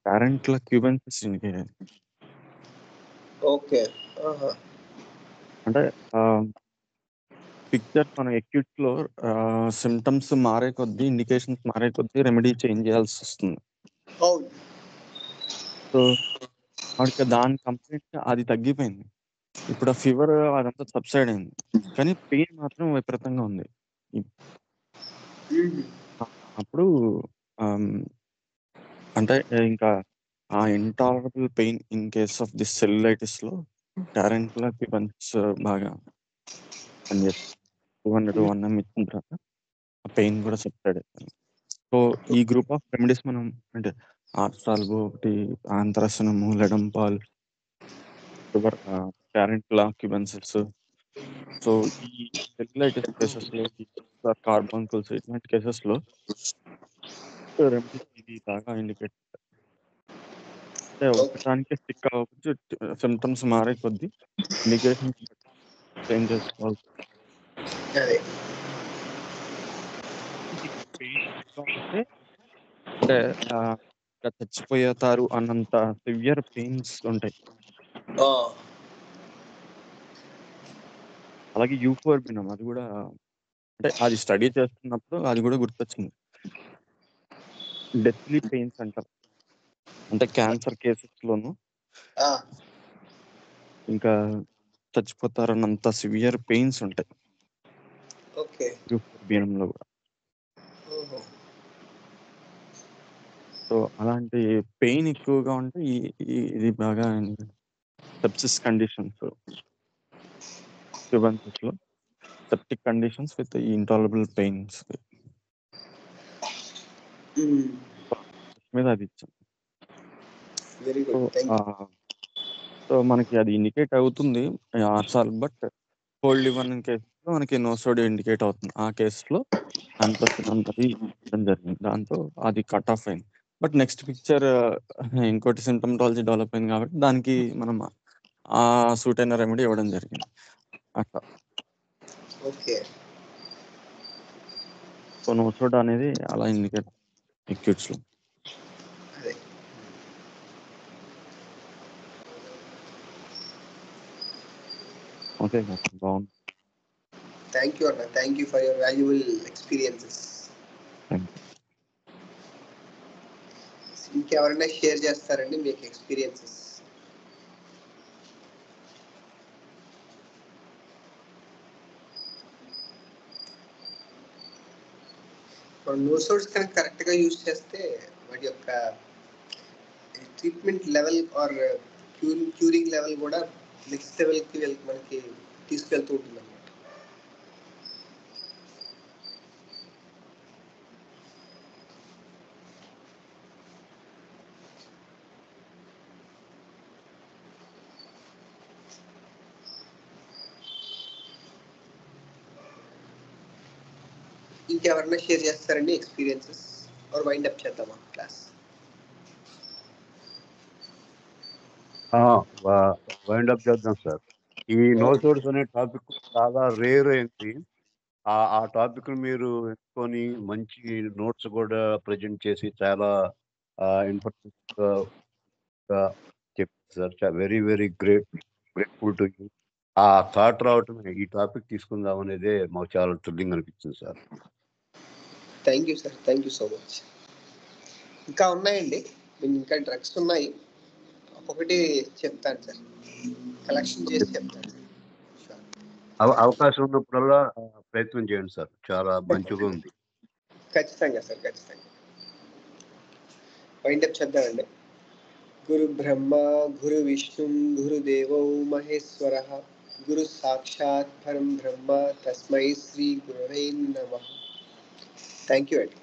పేరెంట్‌ల క్యూబెన్సిస్ ఇండికేట్ అయింది. ఓకే. ఆహా! అంటే పిక్చర్ మనం అక్యూట్‌లో సిమ్టమ్స్ మారే కొద్దీ, ఇండికేషన్స్ మారే కొద్దీ రెమెడీ చేంజ్ చేయాల్సొస్తుంది. అవును. సో, ఆవిడకి దాని కంప్లీట్‌గా అది తగ్గిపోయింది. ఇప్పుడు ఆ ఫీవర్ అదంతా సబ్సైడ్ అయింది. కానీ పెయిన్ మాత్రం విపరీతంగా ఉంది. ఇప్ అప్పుడు ఆహ్, అంటే ఇంకా ఆ intolerable pain in case of this సెల్యులైటిస్‌లో టారెంట్‌ల క్యూబెన్స్ బాగా పనిచేసింది. 200 1 ఇచ్చిన తర్వాత ఆ పెయిన్ కూడా సబ్సైడ్ అయిపోయింది. సో, ఈ గ్రూప్ ఆఫ్ రెమెడీస్ మనం అంటే ఆర్సాల్బ్ ఒకటి, ఆంథ్రాసినము, లెడంపాల్, టారెంట్‌ల క్యూబెన్సిస్. సో, ఈ సెల్యులైటిస్ కేసెస్‌లో కార్బోన్కుల్స్ ఇట్లాంటి కేసెస్‌లో రెమెడీస్ ఇది బాగా ఇండికేట్ అంటే ఓకే. ఒకదానికే స్టిక్ అవ్వకపోతే సిమ్టమ్స్ మారే కొద్దీ ఇండికేషన్స్ చేంజ్ చేసుకోవాలి. అదే. పెయిన్ ఎక్కువగా ఉంటే అంటే ఇంకా చచ్చిపోతారు అన్నంత సివియర్ పెయిన్స్ ఉంటాయి. ఆ! అలాగే యూఫోర్బినం అది కూడా అంటే అది స్టడీ చేస్తున్నప్పుడు అది కూడా గుర్తొచ్చింది. డెత్లీ పెయిన్స్ అంటారు. అంటే క్యాన్సర్ కేసెస్‌లోను ఆ! ఇంకా చచ్చిపోతారన్నంత సివియర్ పెయిన్స్ ఉంటాయి. ఓకే. బియ్యంలో కూడా. ఓహో! సో అలాంటి పెయిన్ ఎక్కువగా ఉంటే ఇది బాగా సెప్సిస్ కండిషన్స్, ట్యూబర్క్యులోసిస్‌లో septic conditions with intolerable pains hmm. మీద అది ఇచ్చాం. Very so good. Thank you. So మనకి అది ఇండికేట్ అవుతుంది ఆర్సాల్. బట్ కోల్డ్ లివర్ కేసులో మనకి నో సోడియం ఇండికేట్ అవుతుంది. ఆ కేసులో యాంథోసిన్ అది ఇవ్వడం జరిగింది. దాంతో అది కట్ ఆఫ్ అయింది. బట్ నెక్స్ట్ పిక్చర్ ఇంకోటి సింప్టమాటాలజీ డెవలప్ అయింది కాబట్టి దానికి మనం సూట్ అయిన రెమెడీ ఇవ్వడం జరిగింది. అట్లా. ఓకే. సో నో సోడా అనేది అలా ఇండికేట్ అక్యూట్స్‌లో. అదే. ఓకే. బాగుంది. థాంక్ యూ అన్న. Thank you for your valuable experiences. Thank you. ఇంకెవరైనా షేర్ చేస్తారండి మీకు ఎక్స్‌పీరియన్సెస్? మనం నో సోడ్స్ కనుక కరెక్ట్‌గా యూజ్ చేస్తే వాటి యొక్క treatment level or curing level కూడా నెక్స్ట్ లెవెల్‌కి మనకి తీసుకెళ్తూ ఉంటుందన్నమాట. ఇంకెవరైనా షేర్ చేస్తారండి ఎక్స్‌పీరియన్సెస్ ఆర్ వైండ్ అప్ చేద్దామా క్లాస్? వైండ్ అప్ చేద్దాం సార్. ఈ నో సోర్స్ అనే టాపిక్ చాలా రేర్ అయింది. ఆ టాపిక్ మీరు ఎంచుకొని మంచి నోట్స్ కూడా ప్రజెంట్ చేసి చాలా ఇన్ఫర్మేటివ్గా చెప్పారు sir. Very very grateful to you. ఆ థాట్ రావటమే ఈ టాపిక్ తీసుకుందాం అనేదే మాకు చాలా థ్రిల్లింగ్ అనిపించింది sir. Thank you sir. Thank you so much. ఇంకా ఉన్నాయండి. ఇంకా డ్రగ్స్ ఉన్నాయి. ఒక్కొక్కటి చెప్తాను సార్. కలెక్షన్ చేసి చెప్తాను. షూర్. అవకాశం ఉన్నప్పుడల్లా ప్రయత్నం చేయండి సార్. చాలా మంచిగా ఉంది. ఖచ్చితంగా సార్. ఖచ్చితంగా. వైండ్ అప్ చేద్దామండి. గురు బ్రహ్మ గురు విష్ణు గురుదేవో మహేశ్వరః గురు సాక్షాత్ పరం బ్రహ్మ తస్మై శ్రీ గురవే నమః. థ్యాంక్ యూ అండి.